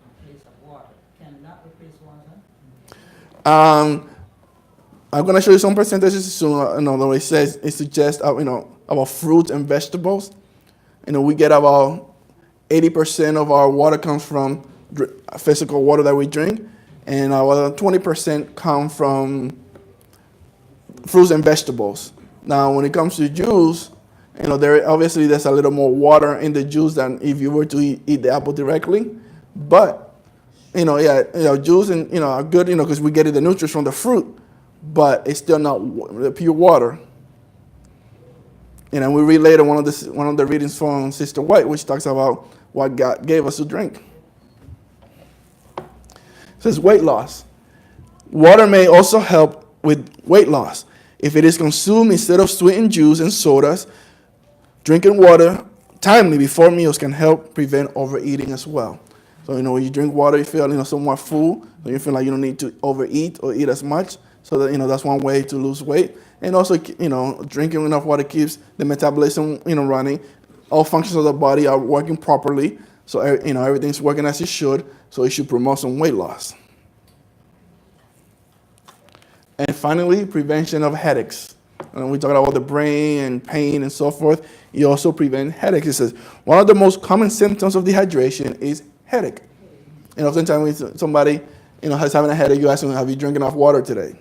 in place of water. Can that replace water? I'm going to show you some percentages soon. The way it says it suggests about fruits and vegetables. We get about 80% of our water comes from physical water that we drink, and 20% come from fruits and vegetables. Now, when it comes to juice, there's a little more water in the juice than if you were to eat the apple directly. But, juice and, are good, because we get the nutrients from the fruit, but it's still not pure water. And we read later one of the readings from Sister White, which talks about what God gave us to drink. It says weight loss. Water may also help with weight loss. If it is consumed instead of sweetened juice and sodas, drinking water timely before meals can help prevent overeating as well. So, when you drink water, you feel, somewhat full. So you feel like you don't need to overeat or eat as much. So that, that's one way to lose weight. And also, drinking enough water keeps the metabolism, running. All functions of the body are working properly. So, everything's working as it should. So it should promote some weight loss. And finally, prevention of headaches. We talk about the brain and pain and so forth. You also prevent headaches. It says one of the most common symptoms of dehydration is headache. And oftentimes when somebody is having a headache, you ask them, have you drank enough water today?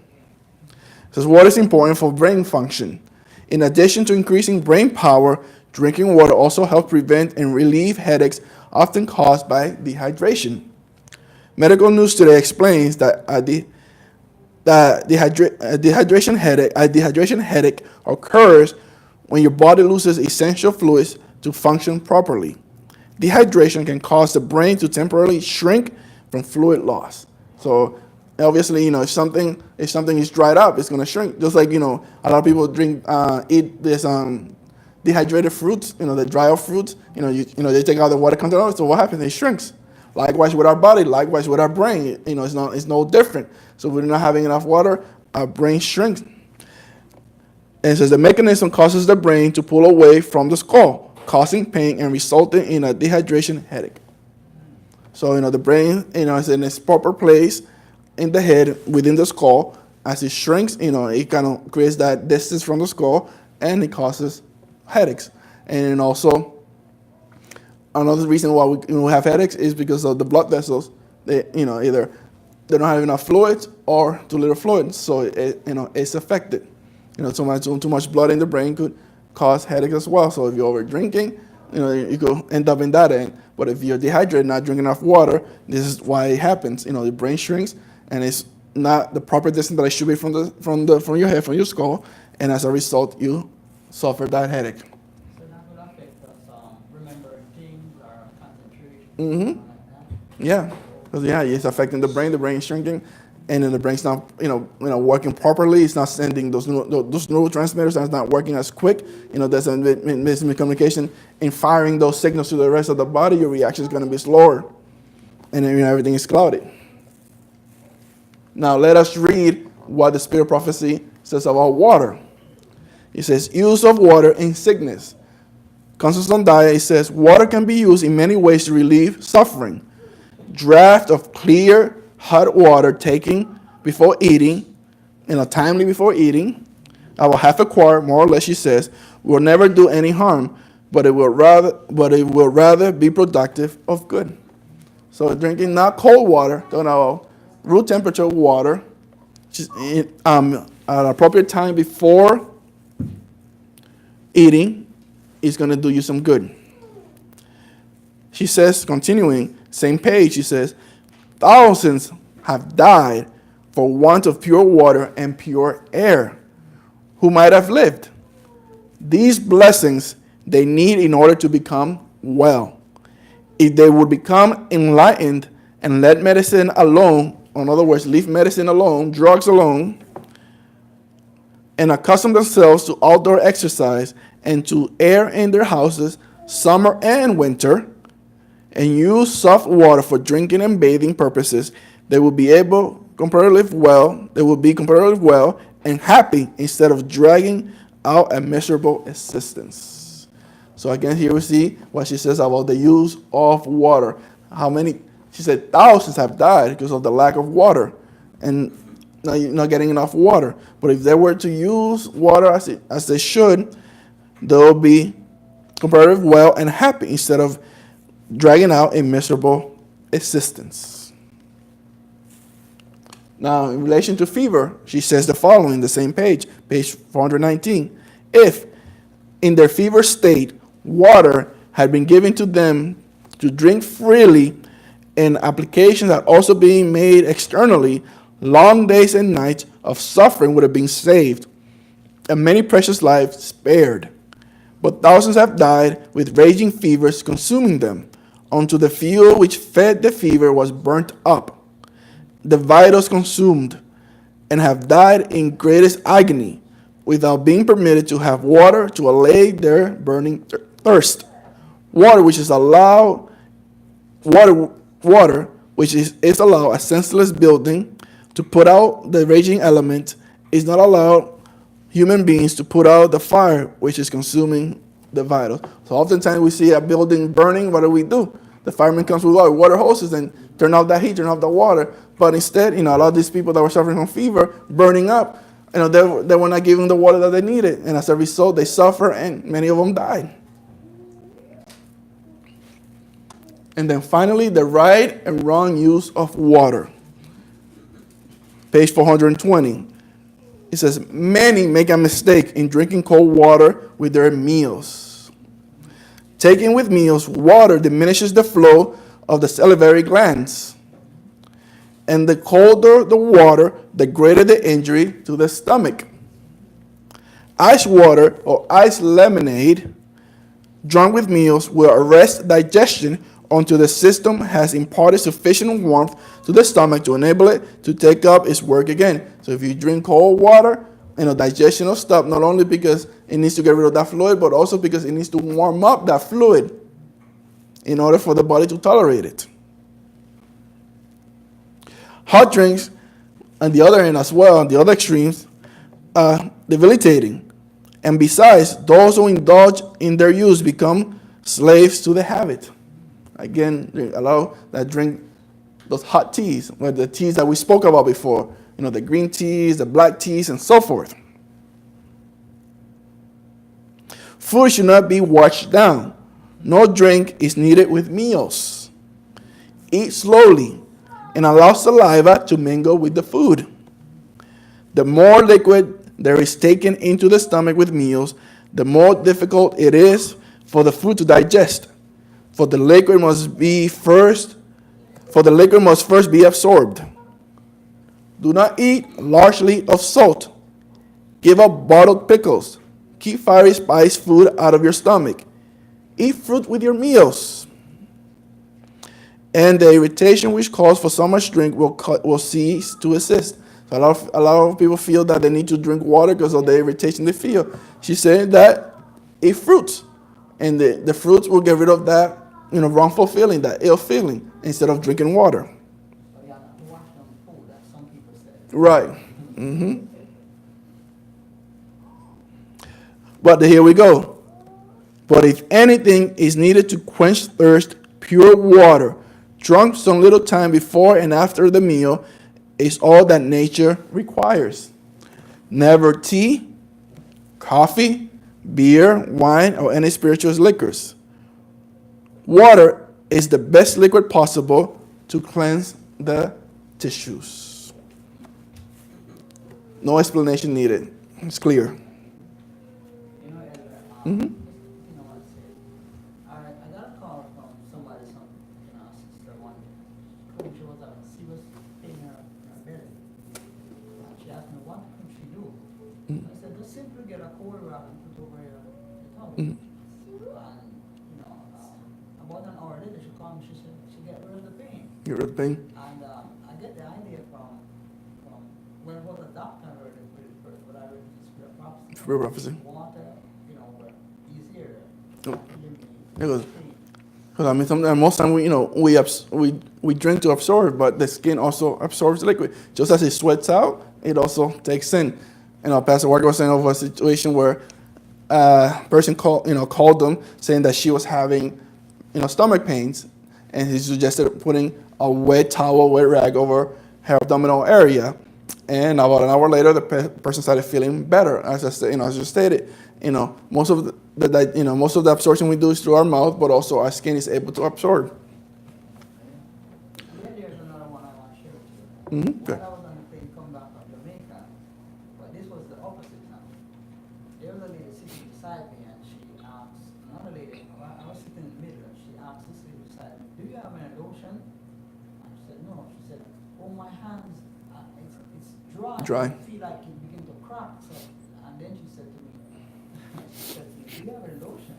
It says water is important for brain function. In addition to increasing brain power, drinking water also helps prevent and relieve headaches often caused by dehydration. Medical News Today explains that dehydration headache occurs when your body loses essential fluids to function properly. Dehydration can cause the brain to temporarily shrink from fluid loss. So obviously, if something is dried up, it's going to shrink. Just like, a lot of people eat this dehydrated fruits, the dry up fruits, they take out the water content out. So what happens? It shrinks. Likewise with our body, likewise with our brain, it's no different. So if we're not having enough water, our brain shrinks. And it says the mechanism causes the brain to pull away from the skull, causing pain and resulting in a dehydration headache. So, the brain, is in its proper place in the head within the skull. As it shrinks, it kind of creates that distance from the skull and it causes headaches. And also, another reason why we have headaches is because of the blood vessels. They, either they don't have enough fluids or too little fluids, so it's affected. Too much blood in the brain could cause headaches as well. So if you're over drinking, you could end up in that end. But if you're dehydrated, not drinking enough water, this is why it happens. The brain shrinks and it's not the proper distance that it should be from your head, from your skull, and as a result, you suffer that headache. So that will affect us, remembering things or concentration. Mm-hmm. Like that. Yeah, because it's affecting the brain. The brain is shrinking, and then the brain's not, working properly. It's not sending those neurotransmitters. That's not working as quick. There's a miscommunication in firing those signals to the rest of the body. Your reaction is going to be slower, and then everything is clouded. Now let us read what the Spirit of Prophecy says about water. It says use of water in sickness. Constance Daya, it says water can be used in many ways to relieve suffering. Draft of clear, hot water taken before eating, timely before eating, about half a quart, more or less, she says, will never do any harm, but it will rather be productive of good. So drinking not cold water, room temperature water, at an appropriate time before eating, is going to do you some good. She says, continuing, same page, she says, thousands have died for want of pure water and pure air, who might have lived. These blessings they need in order to become well. If they would become enlightened and let medicine alone, in other words, leave medicine alone, drugs alone, and accustom themselves to outdoor exercise and to air in their houses, summer and winter, and use soft water for drinking and bathing purposes, they will be comparatively well and happy instead of dragging out a miserable existence. So again, here we see what she says about the use of water. She said thousands have died because of the lack of water and not getting enough water. But if they were to use water as they should, they'll be comparatively well and happy instead of dragging out a miserable existence. Now, in relation to fever, she says the following, the same page 419. If, in their fever state, water had been given to them to drink freely, and applications are also being made externally, long days and nights of suffering would have been saved, and many precious lives spared. But thousands have died with raging fevers consuming them, until the fuel which fed the fever was burnt up, the vitals consumed, and have died in greatest agony, without being permitted to have water to allay their burning thirst. Water which is allowed, water which is allowed a senseless building to put out the raging element, is not allowed human beings to put out the fire which is consuming the vitals. So oftentimes we see a building burning, what do? The fireman comes with water hoses and turn off that heat, turn off the water. But instead, a lot of these people that were suffering from fever, burning up, they were not given the water that they needed. And as a result, they suffer, and many of them died. And then finally, the right and wrong use of water. Page 420. It says, many make a mistake in drinking cold water with their meals. Taken with meals, water diminishes the flow of the salivary glands. And the colder the water, the greater the injury to the stomach. Ice water or ice lemonade drunk with meals will arrest digestion until the system has imparted sufficient warmth to the stomach to enable it to take up its work again. So if you drink cold water, digestion will stop, not only because it needs to get rid of that fluid, but also because it needs to warm up that fluid in order for the body to tolerate it. Hot drinks, on the other end as well, on the other extremes, are debilitating. And besides, those who indulge in their use become slaves to the habit. Again, a lot that drink those hot teas, or the teas that we spoke about before, the green teas, the black teas, and so forth. Food should not be washed down. No drink is needed with meals. Eat slowly and allow saliva to mingle with the food. The more liquid there is taken into the stomach with meals, the more difficult it is for the food to digest. For the liquid must first be absorbed. Do not eat largely of salt. Give up bottled pickles. Keep fiery spiced food out of your stomach. Eat fruit with your meals. And the irritation which calls for so much drink will cease to exist. So a lot of people feel that they need to drink water because of the irritation they feel. She's saying that eat fruits. And the fruits will get rid of that wrongful feeling, that ill feeling, instead of drinking water. Right. Mm-hmm. But here we go. But if anything is needed to quench thirst, pure water, drunk some little time before and after the meal, is all that nature requires. Never tea, coffee, beer, wine, or any spirituous liquors. Water is the best liquid possible to cleanse the tissues. No explanation needed. It's clear. I got a call from somebody, sister one day. She was she was in her belly. She asked me, what could she do? I said, just simply get a cold wrap and put over your tongue. And, about an hour later, she called me, she said, she get rid of the pain. Get rid of the pain? And I get the idea from when I was a doctor, I heard it first, but I heard it Spirit prophecy. Spirit prophecy. Water, where easier. Because most time we drink to absorb, but the skin also absorbs liquid. Just as it sweats out, it also takes in. Pastor Walker was saying of a situation where a person called them saying that she was having stomach pains, and he suggested putting a wet towel, wet rag over her abdominal area. And about an hour later, the person started feeling better. As I just stated, most of the absorption we do is through our mouth, but also our skin is able to absorb. Mhm, While okay. I was on the plane coming back from Jamaica, but this was the opposite now. There was a lady sitting beside me and she asked, another lady, I was sitting in the middle, and she asked this lady beside me, do you have any lotion? And she said, no. She said, oh, my hands, it's dry. Dry. I feel like it begin to crack. So, and then she said to me, she said to me, do you have any lotion?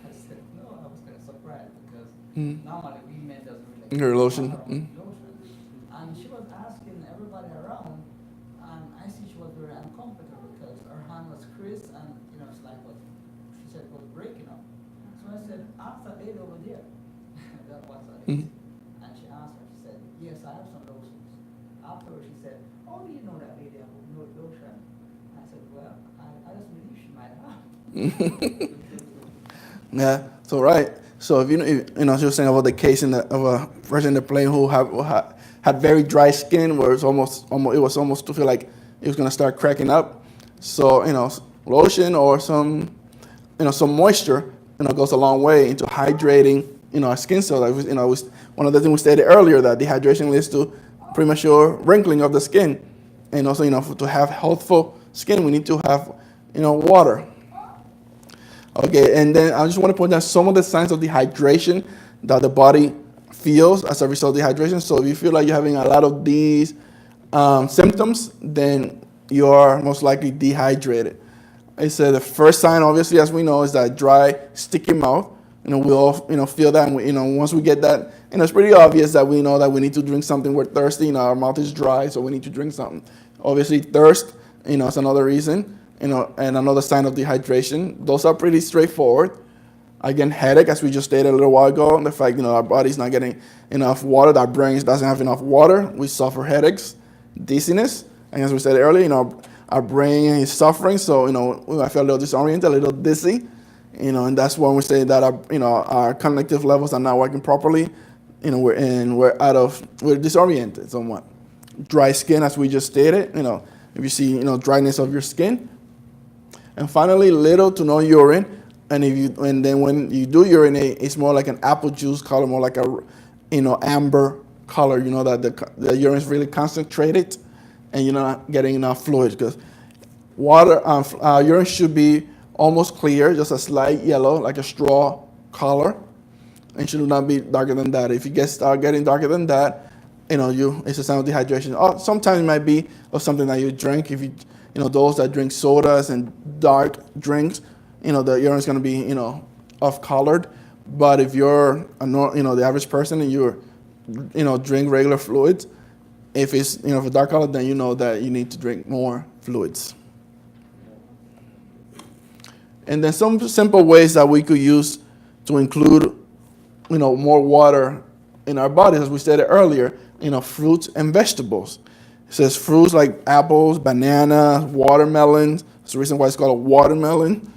I said, no. I was kind of surprised because Mm. normally women doesn't really Your lotion, lotion. And she was asking everybody around, and I see she was very uncomfortable because her hand was creased and, it's like what she said was breaking up. So I said, ask that lady over there. That was her lady. And she asked her, she said, yes, I have some lotions. Afterwards she said, oh, do you know that lady have no lotion? I said, well, I just believe she might have. Yeah. So right. So if she was saying about the case of a person in the plane who had very dry skin, where it was almost to feel like it was gonna start cracking up. So lotion or some moisture goes a long way into hydrating our skin cells. Like, was one of the things we stated earlier, that dehydration leads to premature wrinkling of the skin, and also to have healthful skin we need to have water. Okay, and then I just want to point out some of the signs of dehydration that the body feels as a result of dehydration. So if you feel like you're having a lot of these symptoms, then you are most likely dehydrated. I said the first sign, obviously, as we know, is that dry, sticky mouth. We all feel that, and once we get that, it's pretty obvious that we know that we need to drink something. We're thirsty, our mouth is dry, so we need to drink something. Obviously, thirst, is another reason. And another sign of dehydration. Those are pretty straightforward. Again, headache, as we just stated a little while ago, the fact our body's not getting enough water, our brain doesn't have enough water, we suffer headaches, dizziness, and as we said earlier, our brain is suffering, so I feel a little disoriented, a little dizzy, and that's when we say that our cognitive levels are not working properly, we're disoriented somewhat. Dry skin, as we just stated, if you see dryness of your skin. And finally, little to no urine, and then when you do urinate, it's more like an apple juice color, more like a amber color. That the urine is really concentrated, and you're not getting enough fluid, because urine should be almost clear, just a slight yellow, like a straw color, and should not be darker than that. If you start getting darker than that, it's a sign of dehydration. Or sometimes it might be of something that you drink. If you those that drink sodas and dark drinks, the urine is going to be, off-colored. But if you're, the average person and you're, drink regular fluids, if it's, of a dark color, then you know that you need to drink more fluids. And then some simple ways that we could use to include, more water in our bodies, as we stated earlier, fruits and vegetables. It says fruits like apples, bananas, watermelons. That's the reason why it's called a watermelon.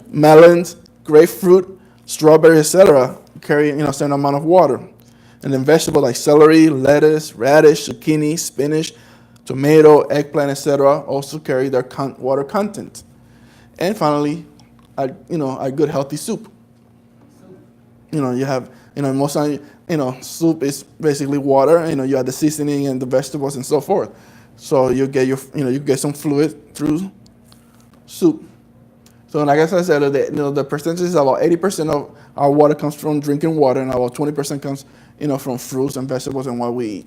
Melons, grapefruit, strawberry, etc. carry a certain amount of water. And then vegetables like celery, lettuce, radish, zucchini, spinach, tomato, eggplant, etc. also carry their water content. And finally, a good healthy soup. You have most of soup is basically water. You have the seasoning and the vegetables and so forth. So you get you get some fluid through soup. So like I said, the percentage is about 80% of our water comes from drinking water, and about 20% comes from fruits and vegetables and what we eat.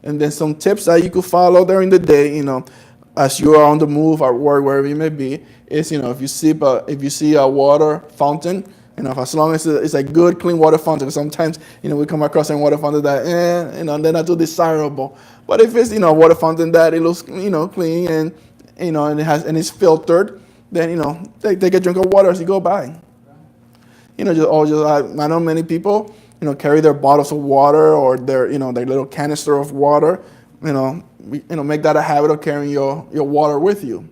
And then some tips that you could follow during the day, as you are on the move at work, wherever you may be, is if you see a water fountain. As long as it's a good, clean water fountain. Sometimes, we come across a water fountain that, they're not too desirable. But if it's, a water fountain that it looks, clean and, and it's filtered, then, take a drink of water as you go by. I know many people, carry their bottles of water or their little canister of water. Make that a habit of carrying your water with you.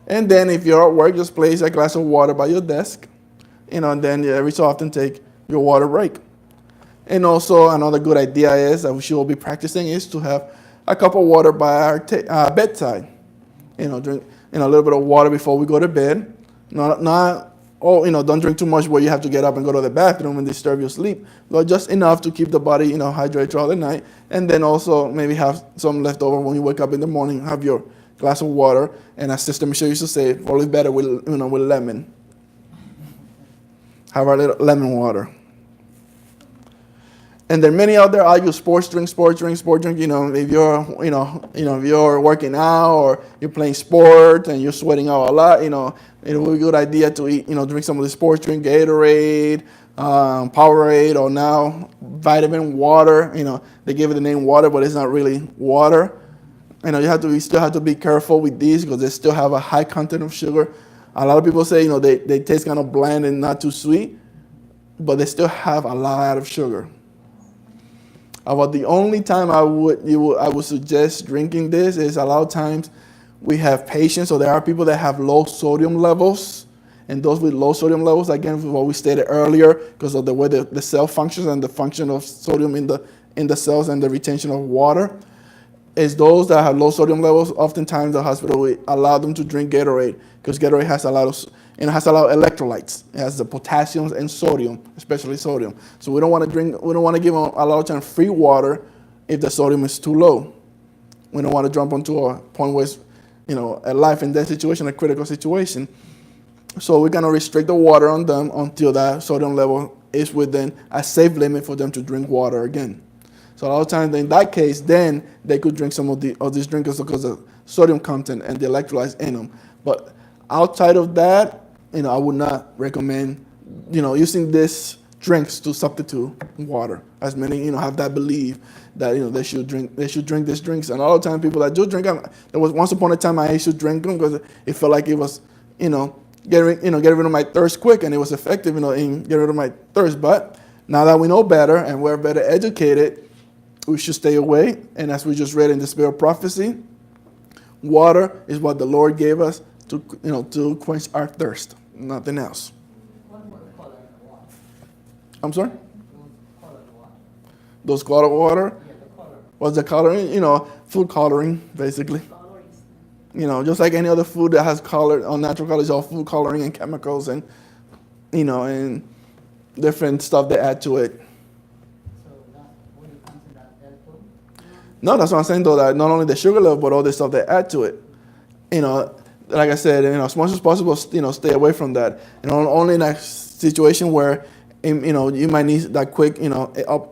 And then if you're at work, just place a glass of water by your desk. And then every so often take your water break. And also another good idea is that we should be practicing is to have a cup of water by our bedside. Drink a little bit of water before we go to bed. Not oh, don't drink too much where you have to get up and go to the bathroom and disturb your sleep, but just enough to keep the body, hydrated throughout the night. And then also maybe have some left over when you wake up in the morning, have your glass of water. And as Sister Michelle used to say, probably better with lemon. Have our little lemon water. And there are many out there argue sports drink. If you're, if you're working out or you're playing sport and you're sweating out a lot, it would be a good idea to eat, drink some of the sports drink, Gatorade, Powerade, or now vitamin water. They give it the name water, but it's not really water. You still have to be careful with these because they still have a high content of sugar. A lot of people say, they taste kind of bland and not too sweet, but they still have a lot of sugar. About the only time I would suggest drinking this is a lot of times we have patients, so there are people that have low sodium levels, and those with low sodium levels, again, what we stated earlier, because of the way the cell functions and the function of sodium in the cells and the retention of water, is those that have low sodium levels. Oftentimes the hospital will allow them to drink Gatorade because Gatorade has a lot of electrolytes. It has the potassium and sodium, especially sodium. So we don't want to give them a lot of time free water if the sodium is too low. We don't want to jump onto a point where it's, a life and death situation, a critical situation. So we're going to restrict the water on them until that sodium level is within a safe limit for them to drink water again. So a lot of times in that case, then they could drink some of these drinkers because of the sodium content and the electrolytes in them. But outside of that, I would not recommend, using these drinks to substitute water. As many, have that belief that, they should drink these drinks. And a lot of times people that do drink them, there was once upon a time I used to drink them because it felt like it was, get rid of my thirst quick, and it was effective, in getting rid of my thirst. But now that we know better and we're better educated, we should stay away. And as we just read in the Spirit of Prophecy, water is what the Lord gave us to quench our thirst, nothing else. What about the color in the water? I'm sorry? Those colored water. Those colored water? Yeah, the color. What's the coloring? Food coloring, basically. Just like any other food that has color, unnatural colors, all food coloring and chemicals and, and different stuff they add to it. So that, would you consider that dead food? No, that's what I'm saying, though, that not only the sugar level, but all the stuff they add to it. Like I said, as much as possible, stay away from that. Only in a situation where, you might need that quick,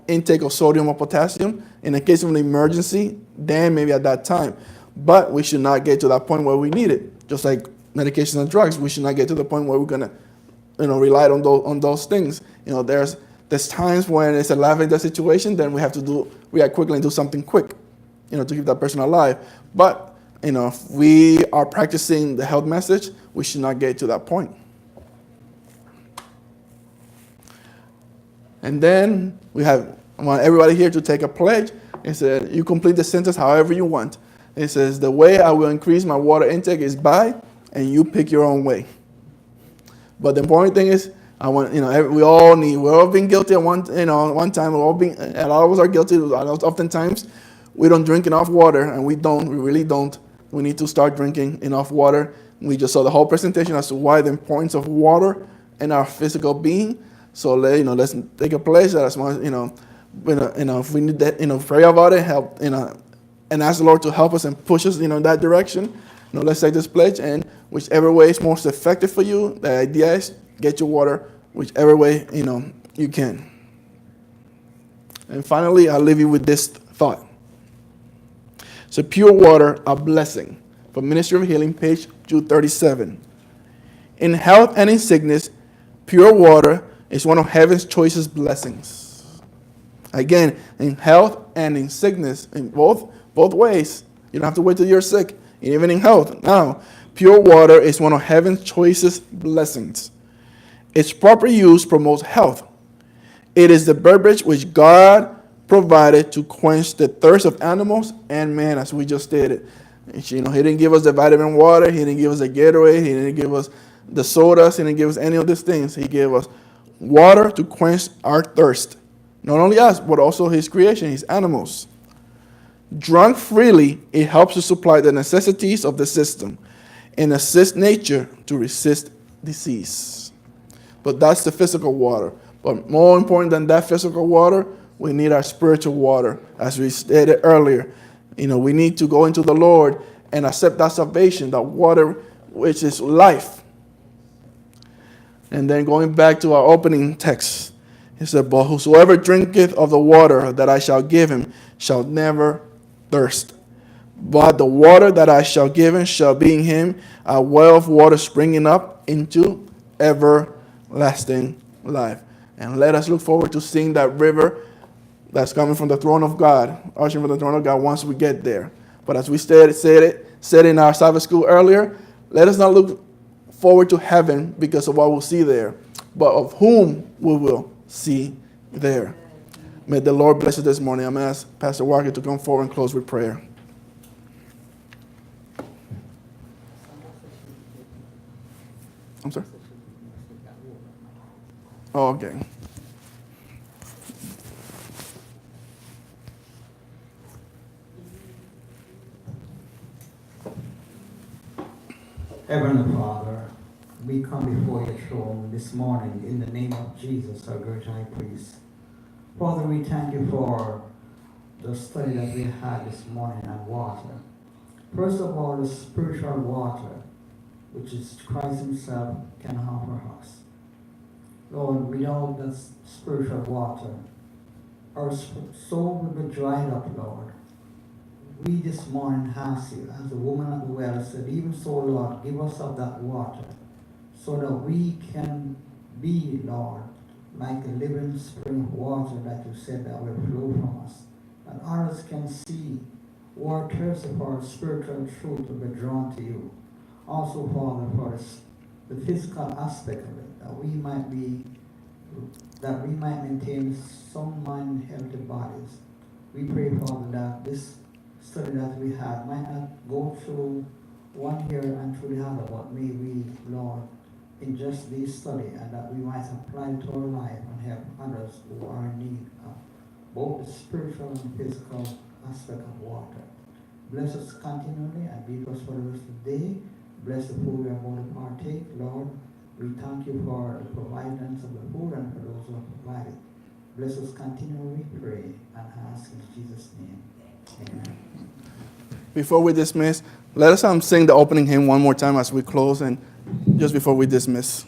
intake of sodium or potassium. In the case of an emergency, then maybe at that time. But we should not get to that point where we need it. Just like medications and drugs, we should not get to the point where we're gonna, rely on those things. There's times when it's a life and death situation, then we have to react quickly and do something quick, to keep that person alive. But if we are practicing the health message, we should not get to that point. And then I want everybody here to take a pledge. It said, you complete the sentence however you want. It says, the way I will increase my water intake is by, and you pick your own way. But the important thing is, I want, we're all being guilty at one time. A lot of us are guilty. Oftentimes, we don't drink enough water, and we really don't. We need to start drinking enough water. We just saw the whole presentation as to why the importance of water in our physical being. So let's take a pledge that as much, if we need that, pray about it, help, and ask the Lord to help us and push us, in that direction. Let's take this pledge, and whichever way is most effective for you, the idea is get your water whichever way, you can. And finally, I'll leave you with this thought. So pure water, a blessing. From Ministry of Healing, page 237. In health and in sickness, pure water is one of heaven's choicest blessings. Again, in health and in sickness, in both ways. You don't have to wait till you're sick, even in health. Now, pure water is one of heaven's choicest blessings. Its proper use promotes health. It is the beverage which God provided to quench the thirst of animals and man, as we just stated. He didn't give us the vitamin water. He didn't give us the Gatorade. He didn't give us the sodas. He didn't give us any of these things. He gave us water to quench our thirst. Not only us, but also his creation, his animals. Drunk freely, it helps to supply the necessities of the system and assist nature to resist disease. But that's the physical water. But more important than that physical water, we need our spiritual water. As we stated earlier, we need to go into the Lord and accept that salvation, that water which is life. And then going back to our opening text, he said, but whosoever drinketh of the water that I shall give him shall never thirst. But the water that I shall give him shall be in him a well of water springing up into everlasting life. And let us look forward to seeing that river that's coming from the throne of God, ushering from the throne of God once we get there. But as we said in our Sabbath school earlier, let us not look forward to heaven because of what we'll see there, but of whom we will see there. May the Lord bless you this morning. I'm going to ask Pastor Walker to come forward and close with prayer. I'm sorry? Oh, okay. Heavenly Father, we come before your throne this morning in the name of Jesus, our great high priest. Father, we thank you for the study that we had this morning on water. First of all, the spiritual water, which is Christ himself, can offer us. Lord, without that spiritual water, our soul will be dried up, Lord. We this morning ask you, as the woman at the well said, even so, Lord, give us of that water, so that we can be, Lord, like a living spring of water that you said that will flow from us. And others can see or thirst for spiritual truth to be drawn to you. Also, Father, for the physical aspect of it, that we might maintain some mind healthy bodies. We pray, Father, that this study that we had might not go through one year and through the other, but may we, Lord, ingest this study and that we might apply it to our life and help others who are in need of both the spiritual and physical aspect of water. Bless us continually and be with us for the rest of the day. Bless the food we are going to partake, Lord. We thank you for the providence of the food and for those who have provided. Bless us continually, we pray, and ask in Jesus' name. Amen. Before we dismiss, let us sing the opening hymn one more time as we close and just before we dismiss.